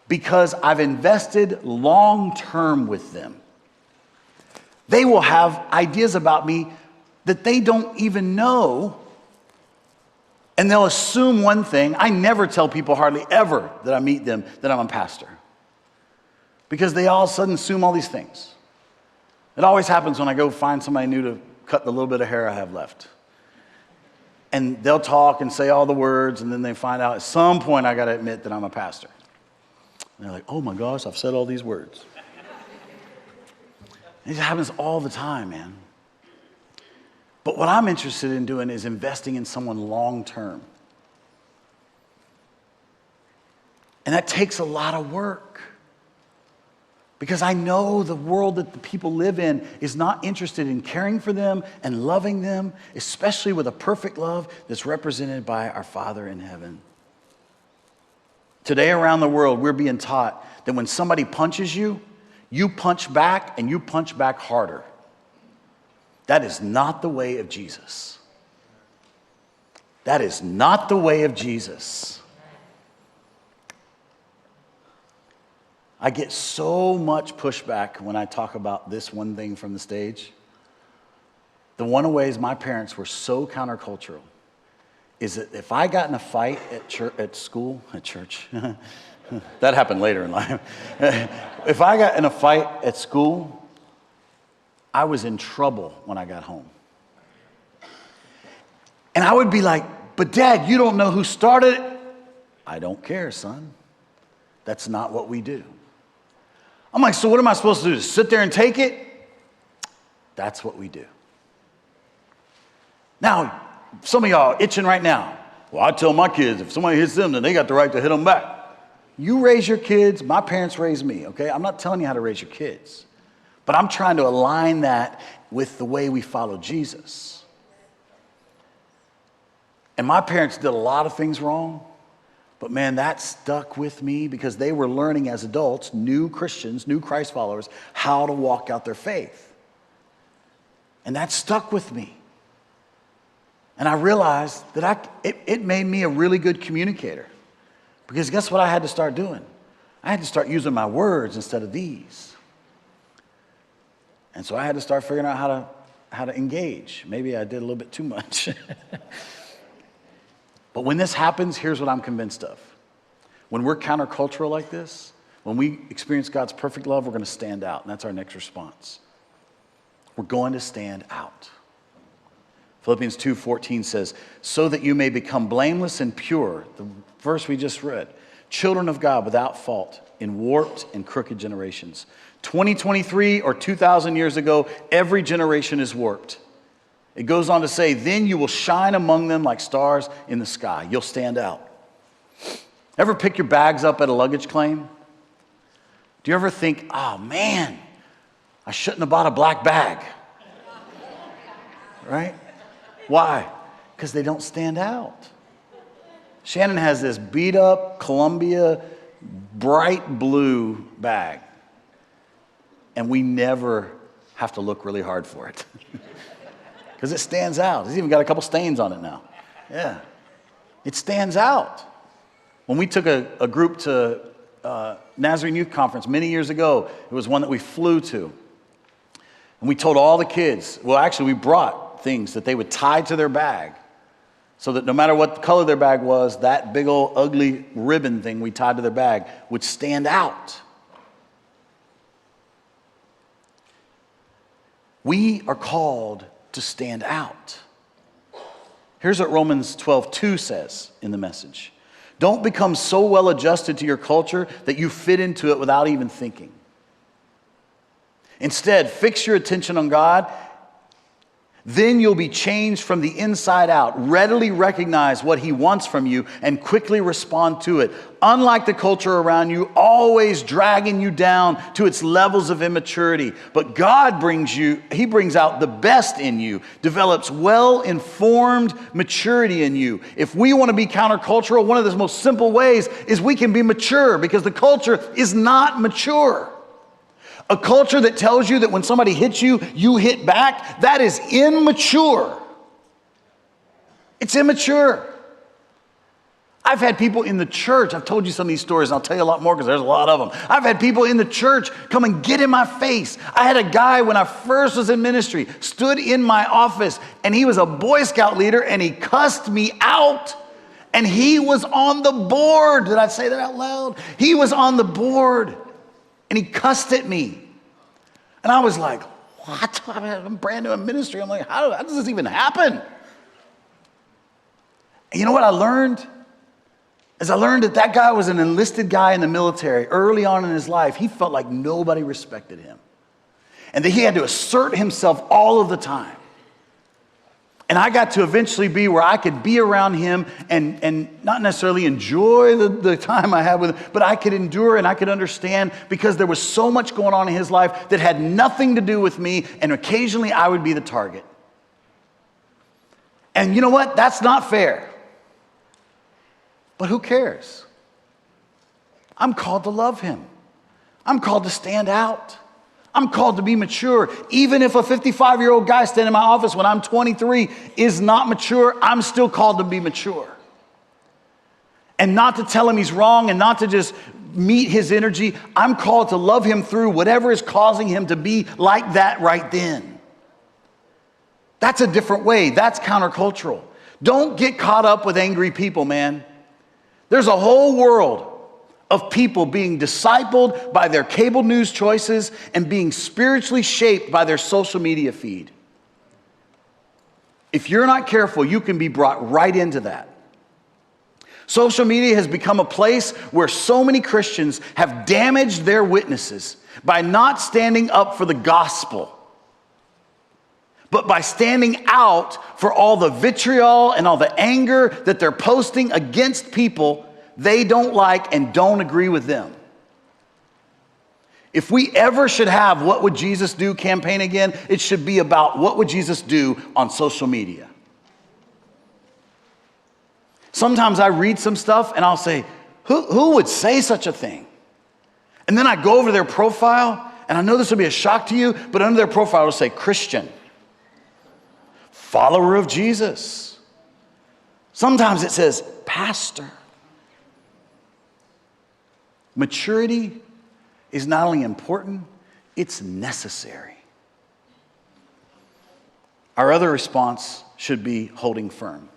because I've invested long-term with them. They will have ideas about me that they don't even know, and they'll assume one thing. I never tell people hardly ever that I meet them that I'm a pastor because they all of a sudden assume all these things. It always happens when I go find somebody new to cut the little bit of hair I have left. And they'll talk and say all the words, and then they find out at some point I got to admit that I'm a pastor. And they're like, oh my gosh, I've said all these words. It happens all the time, man. But what I'm interested in doing is investing in someone long term. And that takes a lot of work. Because I know the world that the people live in is not interested in caring for them and loving them, especially with a perfect love that's represented by our Father in heaven. Today around the world, we're being taught that when somebody punches you, you punch back and you punch back harder. That is not the way of Jesus. That is not the way of Jesus. I get so much pushback when I talk about this one thing from the stage. The one of the ways my parents were so countercultural is that if I got in a fight at church, at church, that happened later in life. If I got in a fight at school, I was in trouble when I got home. And I would be like, but Dad, you don't know who started it. I don't care, son. That's not what we do. I'm like, so what am I supposed to do? Just sit there and take it? That's what we do. Now, some of y'all itching right now. Well, I tell my kids, if somebody hits them, then they got the right to hit them back. You raise your kids. My parents raised me, okay? I'm not telling you how to raise your kids. But I'm trying to align that with the way we follow Jesus. And my parents did a lot of things wrong. But man, that stuck with me because they were learning as adults, new Christians, new Christ followers, how to walk out their faith. And that stuck with me. And I realized that it made me a really good communicator. Because guess what I had to start doing? I had to start using my words instead of these. And so I had to start figuring out how to engage. Maybe I did a little bit too much. But when this happens, here's what I'm convinced of. When we're countercultural like this, when we experience God's perfect love, we're going to stand out. And that's our next response. We're going to stand out. Philippians 2:14 says, so that you may become blameless and pure, the verse we just read, children of God without fault in warped and crooked generations. 2023 or 2,000 years ago, every generation is warped. It goes on to say, then you will shine among them like stars in the sky. You'll stand out. Ever pick your bags up at a luggage claim? Do you ever think, oh man, I shouldn't have bought a black bag? Right? Why? Because they don't stand out. Shannon has this beat up Columbia bright blue bag. And we never have to look really hard for it. Because it stands out. It's even got a couple stains on it now. Yeah. It stands out. When we took a group to Nazarene Youth Conference many years ago, it was one that we flew to. And we told all the kids, well, actually, we brought things that they would tie to their bag so that no matter what color their bag was, that big old ugly ribbon thing we tied to their bag would stand out. We are called to stand out. Here's what Romans 12:2 says in the Message. Don't become so well adjusted to your culture that you fit into it without even thinking. Instead, fix your attention on God. Then you'll be changed from the inside out. Readily recognize what He wants from you and quickly respond to it. Unlike the culture around you, always dragging you down to its levels of immaturity. But God He brings out the best in you, develops well-informed maturity in you. If we want to be countercultural, one of the most simple ways is we can be mature because the culture is not mature. A culture that tells you that when somebody hits you, you hit back, that is immature. It's immature. I've had people in the church, I've told you some of these stories, and I'll tell you a lot more because there's a lot of them. I've had people in the church come and get in my face. I had a guy when I first was in ministry, stood in my office, and he was a Boy Scout leader, and he cussed me out. And he was on the board. Did I say that out loud? He was on the board. And he cussed at me. And I was like, what? I'm brand new in ministry. I'm like, how does this even happen? And you know what I learned? As I learned that guy was an enlisted guy in the military early on in his life. He felt like nobody respected him. And that he had to assert himself all of the time. And I got to eventually be where I could be around him and not necessarily enjoy the time I had with him, but I could endure and I could understand because there was so much going on in his life that had nothing to do with me, and occasionally I would be the target. And you know what? That's not fair. But who cares? I'm called to love him. I'm called to stand out. I'm called to be mature. Even if a 55-year-old guy standing in my office when I'm 23 is not mature, I'm still called to be mature. And not to tell him he's wrong and not to just meet his energy. I'm called to love him through whatever is causing him to be like that right then. That's a different way. That's countercultural. Don't get caught up with angry people, man. There's a whole world of people being discipled by their cable news choices and being spiritually shaped by their social media feed. If you're not careful, you can be brought right into that. Social media has become a place where so many Christians have damaged their witnesses by not standing up for the gospel, but by standing out for all the vitriol and all the anger that they're posting against people they don't like and don't agree with them. If we ever should have What Would Jesus Do campaign again, it should be about what would Jesus do on social media. Sometimes I read some stuff and I'll say, who would say such a thing? And then I go over their profile, and I know this will be a shock to you, but under their profile it'll say Christian, follower of Jesus. Sometimes it says pastor. Maturity is not only important, it's necessary. Our other response should be holding firm.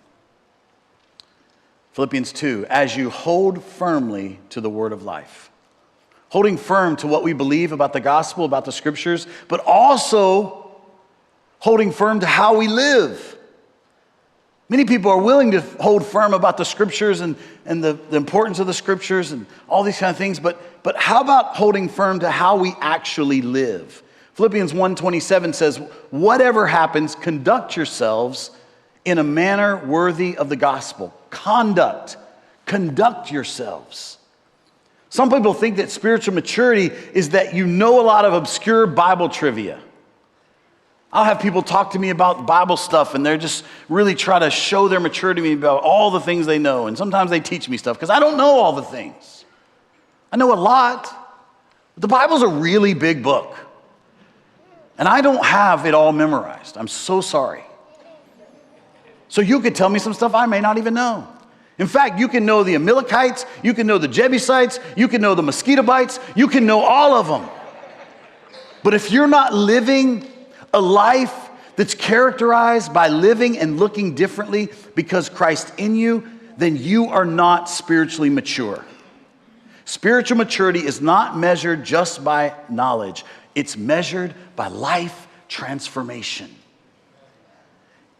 Philippians 2, as you hold firmly to the word of life. Holding firm to what we believe about the gospel, about the scriptures, but also holding firm to how we live. Many people are willing to hold firm about the scriptures and the importance of the scriptures and all these kind of things, but how about holding firm to how we actually live? Philippians 1:27 says, whatever happens, conduct yourselves in a manner worthy of the gospel. Conduct yourselves. Some people think that spiritual maturity is that you know a lot of obscure Bible trivia. I'll have people talk to me about Bible stuff and they're just really try to show their maturity to me about all the things they know. And sometimes they teach me stuff because I don't know all the things. I know a lot. But the Bible's a really big book. And I don't have it all memorized. I'm so sorry. So you could tell me some stuff I may not even know. In fact, you can know the Amalekites, you can know the Jebusites, you can know the mosquito bites, you can know all of them. But if you're not living a life that's characterized by living and looking differently because Christ in you, then you are not spiritually mature. Spiritual maturity is not measured just by knowledge. It's measured by life transformation.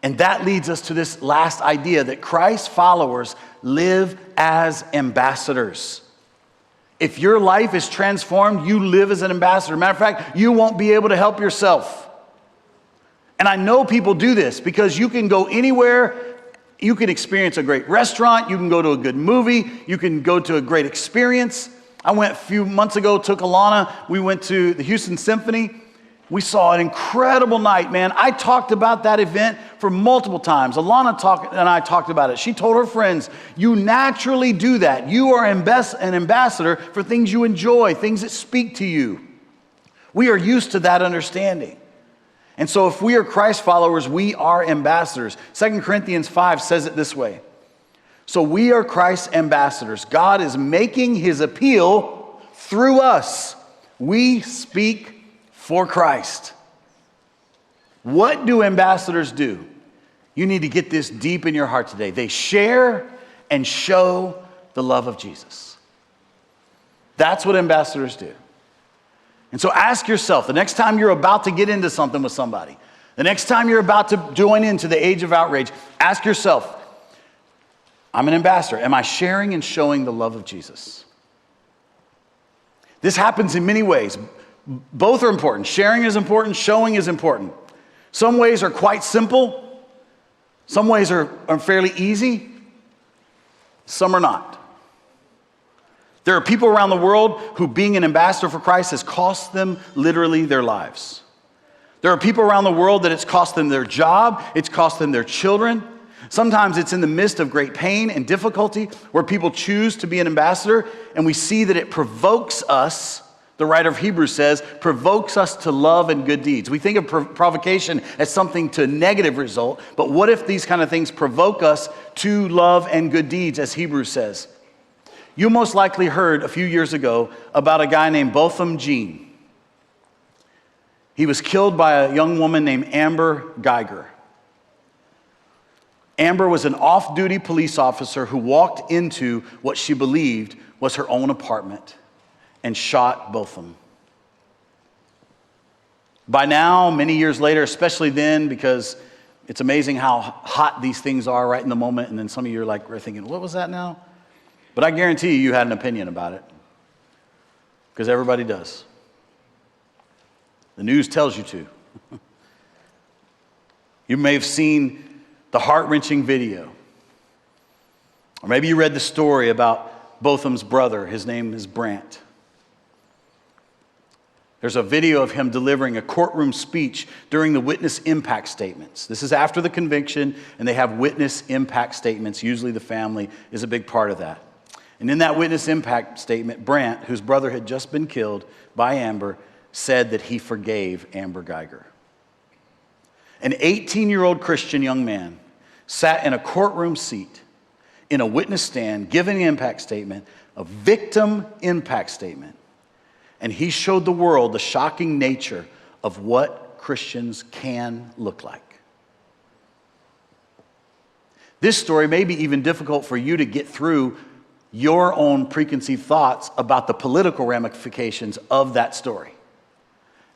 And that leads us to this last idea that Christ's followers live as ambassadors. If your life is transformed, you live as an ambassador. Matter of fact, you won't be able to help yourself. And I know people do this because you can go anywhere. You can experience a great restaurant. You can go to a good movie. You can go to a great experience. I went a few months ago, took Alana. We went to the Houston Symphony. We saw an incredible night, man. I talked about that event for multiple times. Alana and I talked about it. She told her friends, you naturally do that. You are an ambassador for things you enjoy, things that speak to you. We are used to that understanding. And so if we are Christ followers, we are ambassadors. 2 Corinthians 5 says it this way. So we are Christ's ambassadors. God is making his appeal through us. We speak for Christ. What do ambassadors do? You need to get this deep in your heart today. They share and show the love of Jesus. That's what ambassadors do. And so ask yourself, the next time you're about to get into something with somebody, the next time you're about to join into the age of outrage, ask yourself, I'm an ambassador. Am I sharing and showing the love of Jesus? This happens in many ways. Both are important. Sharing is important. Showing is important. Some ways are quite simple. Some ways are fairly easy. Some are not. There are people around the world who being an ambassador for Christ has cost them literally their lives. There are people around the world that it's cost them their job. It's cost them their children. Sometimes it's in the midst of great pain and difficulty where people choose to be an ambassador, and we see that it provokes us. The writer of Hebrews says, provokes us to love and good deeds. We think of provocation as something to a negative result, but what if these kind of things provoke us to love and good deeds, as Hebrews says? You most likely heard a few years ago about a guy named Botham Jean. He was killed by a young woman named Amber Geiger. Amber was an off-duty police officer who walked into what she believed was her own apartment and shot Botham. By now, many years later, especially then, because it's amazing how hot these things are right in the moment, and then some of you are thinking, what was that now? But I guarantee you had an opinion about it, because everybody does. The news tells you to. You may have seen the heart-wrenching video, or maybe you read the story about Botham's brother. His name is Brant. There's a video of him delivering a courtroom speech during the witness impact statements. This is after the conviction, and they have witness impact statements. Usually the family is a big part of that. And in that witness impact statement, Brant, whose brother had just been killed by Amber, said that he forgave Amber Geiger. An 18-year-old Christian young man sat in a courtroom seat in a witness stand, giving an impact statement, a victim impact statement. And he showed the world the shocking nature of what Christians can look like. This story may be even difficult for you to get through your own preconceived thoughts about the political ramifications of that story.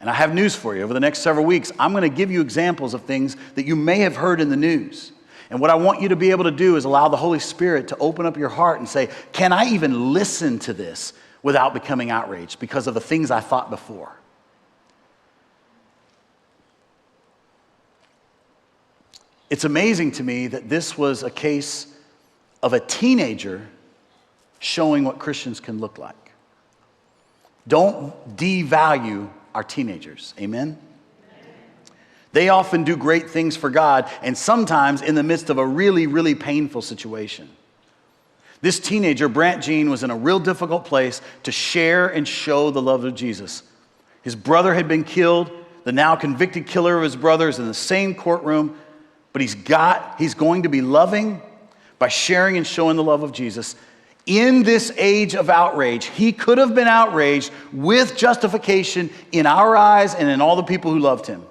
And I have news for you. Over the next several weeks, I'm going to give you examples of things that you may have heard in the news. And what I want you to be able to do is allow the Holy Spirit to open up your heart and say, can I even listen to this without becoming outraged because of the things I thought before? It's amazing to me that this was a case of a teenager showing what Christians can look like. Don't devalue our teenagers. Amen? They often do great things for God, and sometimes in the midst of a really, really painful situation. This teenager, Brant Jean, was in a real difficult place to share and show the love of Jesus. His brother had been killed. The now convicted killer of his brother is in the same courtroom, but he's going to be loving by sharing and showing the love of Jesus. In this age of outrage, he could have been outraged with justification in our eyes and in all the people who loved him.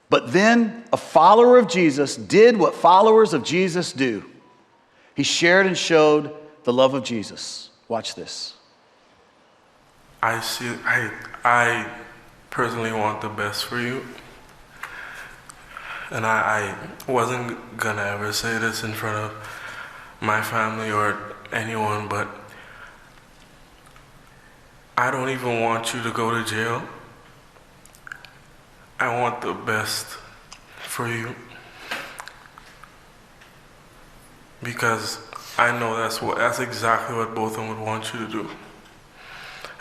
But then a follower of Jesus did what followers of Jesus do. He shared and showed the love of Jesus. Watch this. I personally want the best for you. And I wasn't gonna ever say this in front of my family or anyone, but I don't even want you to go to jail. I want the best for you. Because I know that's exactly what both of them would want you to do.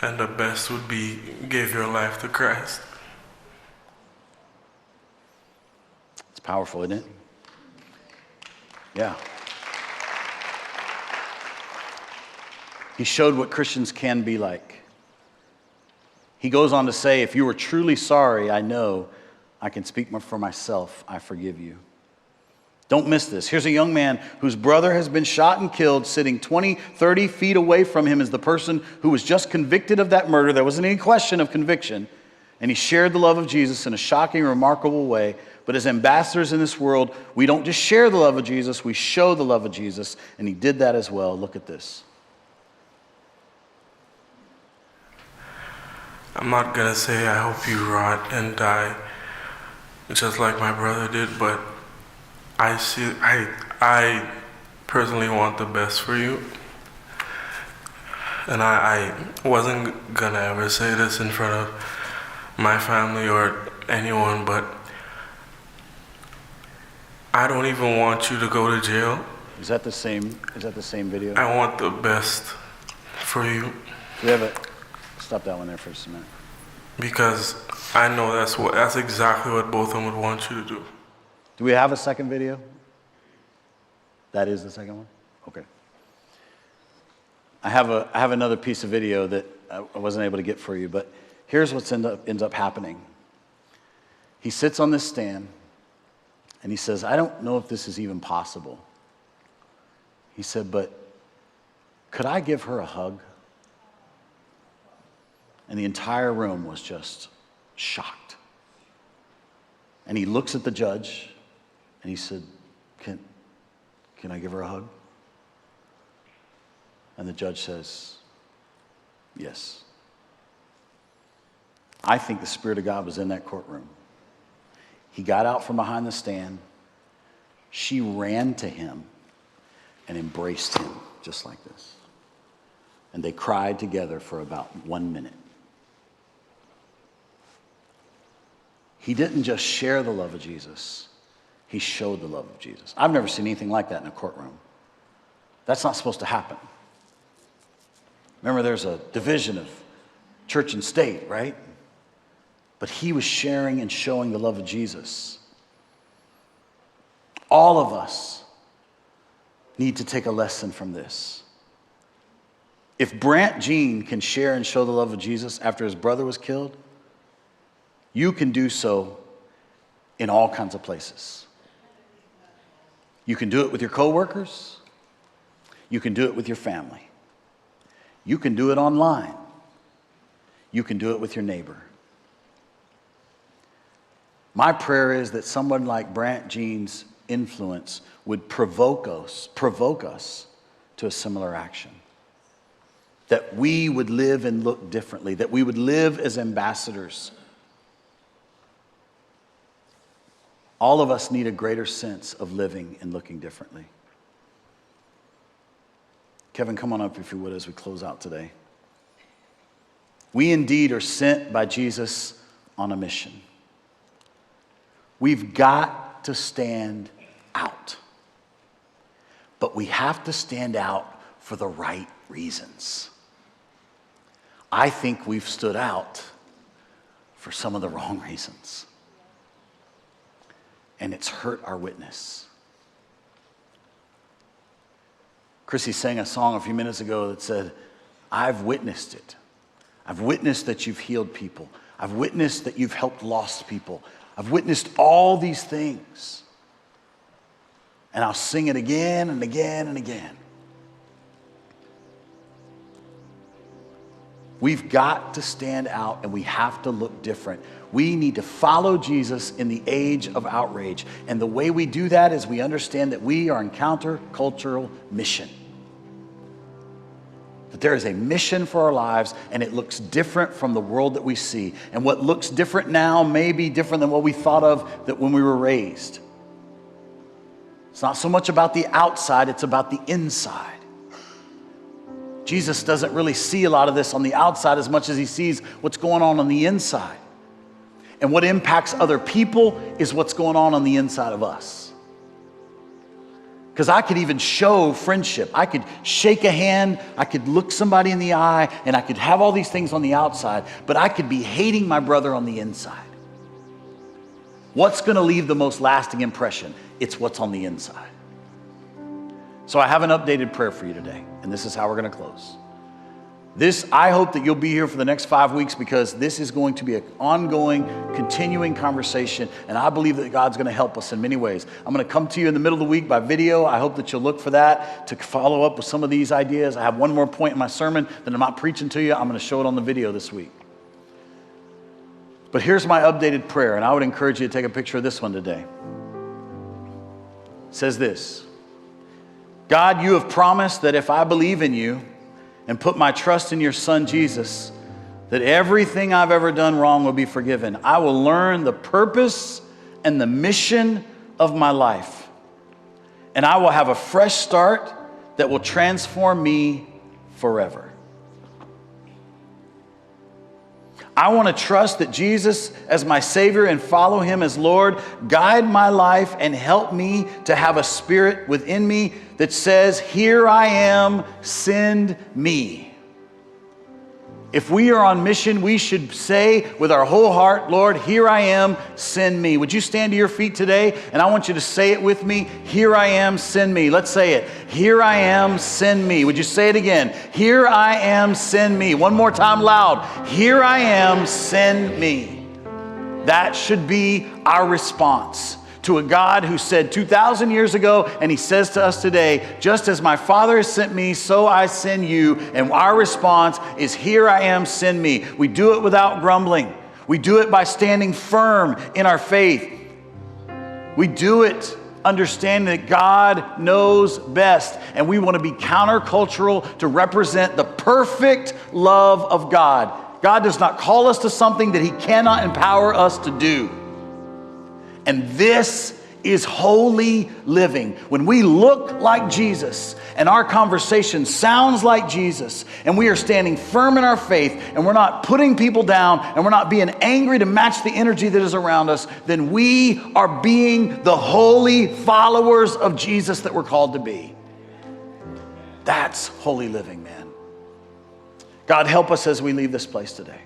And the best would be give your life to Christ. It's powerful, isn't it? Yeah. He showed what Christians can be like. He goes on to say, if you were truly sorry, I know I can speak for myself. I forgive you. Don't miss this. Here's a young man whose brother has been shot and killed. Sitting 20, 30 feet away from him is the person who was just convicted of that murder. There wasn't any question of conviction. And he shared the love of Jesus in a shocking, remarkable way. But as ambassadors in this world, we don't just share the love of Jesus, we show the love of Jesus. And he did that as well. Look at this. I'm not gonna say I hope you rot and die just like my brother did, but I personally want the best for you. And I wasn't gonna ever say this in front of my family or anyone, but I don't even want you to go to jail. Is that the same video? I want the best for you. Do we have it? Stop that one there for just a minute. Because I know that's exactly what both of them would want you to do. Do we have a second video? That is the second one? Okay. I have another piece of video that I wasn't able to get for you, but here's what ends up happening. He sits on this stand and he says, I don't know if this is even possible. He said, but could I give her a hug? And the entire room was just shocked. And he looks at the judge and he said, can I give her a hug? And the judge says, yes. I think the Spirit of God was in that courtroom. He got out from behind the stand. She ran to him and embraced him just like this. And they cried together for about 1 minute. He didn't just share the love of Jesus. He showed the love of Jesus. I've never seen anything like that in a courtroom. That's not supposed to happen. Remember, there's a division of church and state, right? But he was sharing and showing the love of Jesus. All of us need to take a lesson from this. If Brant Jean can share and show the love of Jesus after his brother was killed, you can do so in all kinds of places. You can do it with your coworkers. You can do it with your family. You can do it online. You can do it with your neighbor. My prayer is that someone like Brant Jean's influence would provoke us to a similar action. That we would live and look differently, that we would live as ambassadors. All of us need a greater sense of living and looking differently. Kevin, come on up if you would as we close out today. We indeed are sent by Jesus on a mission. We've got to stand out. But we have to stand out for the right reasons. I think we've stood out for some of the wrong reasons. And it's hurt our witness. Chrissy sang a song a few minutes ago that said, I've witnessed it. I've witnessed that you've healed people. I've witnessed that you've helped lost people. I've witnessed all these things. And I'll sing it again and again and again. We've got to stand out and we have to look different. We need to follow Jesus in the age of outrage. And the way we do that is we understand that we are on countercultural mission. That there is a mission for our lives and it looks different from the world that we see. And what looks different now may be different than what we thought of that when we were raised. It's not so much about the outside, it's about the inside. Jesus doesn't really see a lot of this on the outside as much as he sees what's going on the inside. And what impacts other people is what's going on the inside of us. Because I could even show friendship. I could shake a hand, I could look somebody in the eye, and I could have all these things on the outside, but I could be hating my brother on the inside. What's going to leave the most lasting impression? It's what's on the inside. So I have an updated prayer for you today, and this is how we're going to close. I hope that you'll be here for the next 5 weeks because this is going to be an ongoing, continuing conversation, and I believe that God's going to help us in many ways. I'm going to come to you in the middle of the week by video. I hope that you'll look for that to follow up with some of these ideas. I have one more point in my sermon that I'm not preaching to you. I'm going to show it on the video this week. But here's my updated prayer, and I would encourage you to take a picture of this one today. It says this: God, you have promised that if I believe in you and put my trust in your Son, Jesus, that everything I've ever done wrong will be forgiven. I will learn the purpose and the mission of my life. And I will have a fresh start that will transform me forever. I want to trust that Jesus as my Savior and follow him as Lord. Guide my life and help me to have a spirit within me that says, here I am, send me. If we are on mission, we should say with our whole heart, Lord, here I am, send me. Would you stand to your feet today? And I want you to say it with me. Here I am, send me. Let's say it. Here I am, send me. Would you say it again? Here I am, send me. One more time loud. Here I am, send me. That should be our response to a God who said 2,000 years ago, and he says to us today, just as my Father has sent me, so I send you. And our response is, here I am, send me. We do it without grumbling. We do it by standing firm in our faith. We do it understanding that God knows best, and we want to be countercultural to represent the perfect love of God. God does not call us to something that he cannot empower us to do. And this is holy living. When we look like Jesus and our conversation sounds like Jesus and we are standing firm in our faith and we're not putting people down and we're not being angry to match the energy that is around us, then we are being the holy followers of Jesus that we're called to be. That's holy living, man. God, help us as we leave this place today.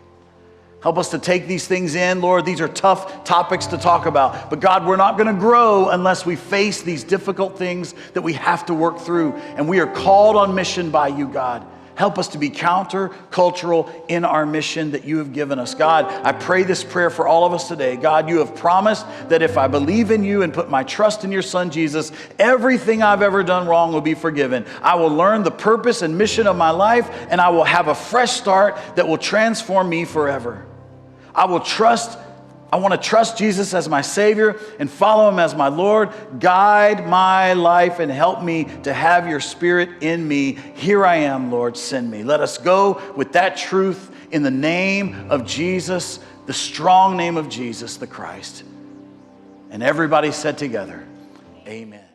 Help us to take these things in, Lord. These are tough topics to talk about. But God, we're not going to grow unless we face these difficult things that we have to work through. And we are called on mission by you, God. Help us to be counter-cultural in our mission that you have given us. God, I pray this prayer for all of us today. God, you have promised that if I believe in you and put my trust in your Son, Jesus, everything I've ever done wrong will be forgiven. I will learn the purpose and mission of my life, and I will have a fresh start that will transform me forever. I will trust I want to trust Jesus as my Savior and follow him as my Lord. Guide my life and help me to have your Spirit in me. Here I am, Lord, send me. Let us go with that truth in the name of Jesus, the strong name of Jesus, the Christ. And everybody said together, amen.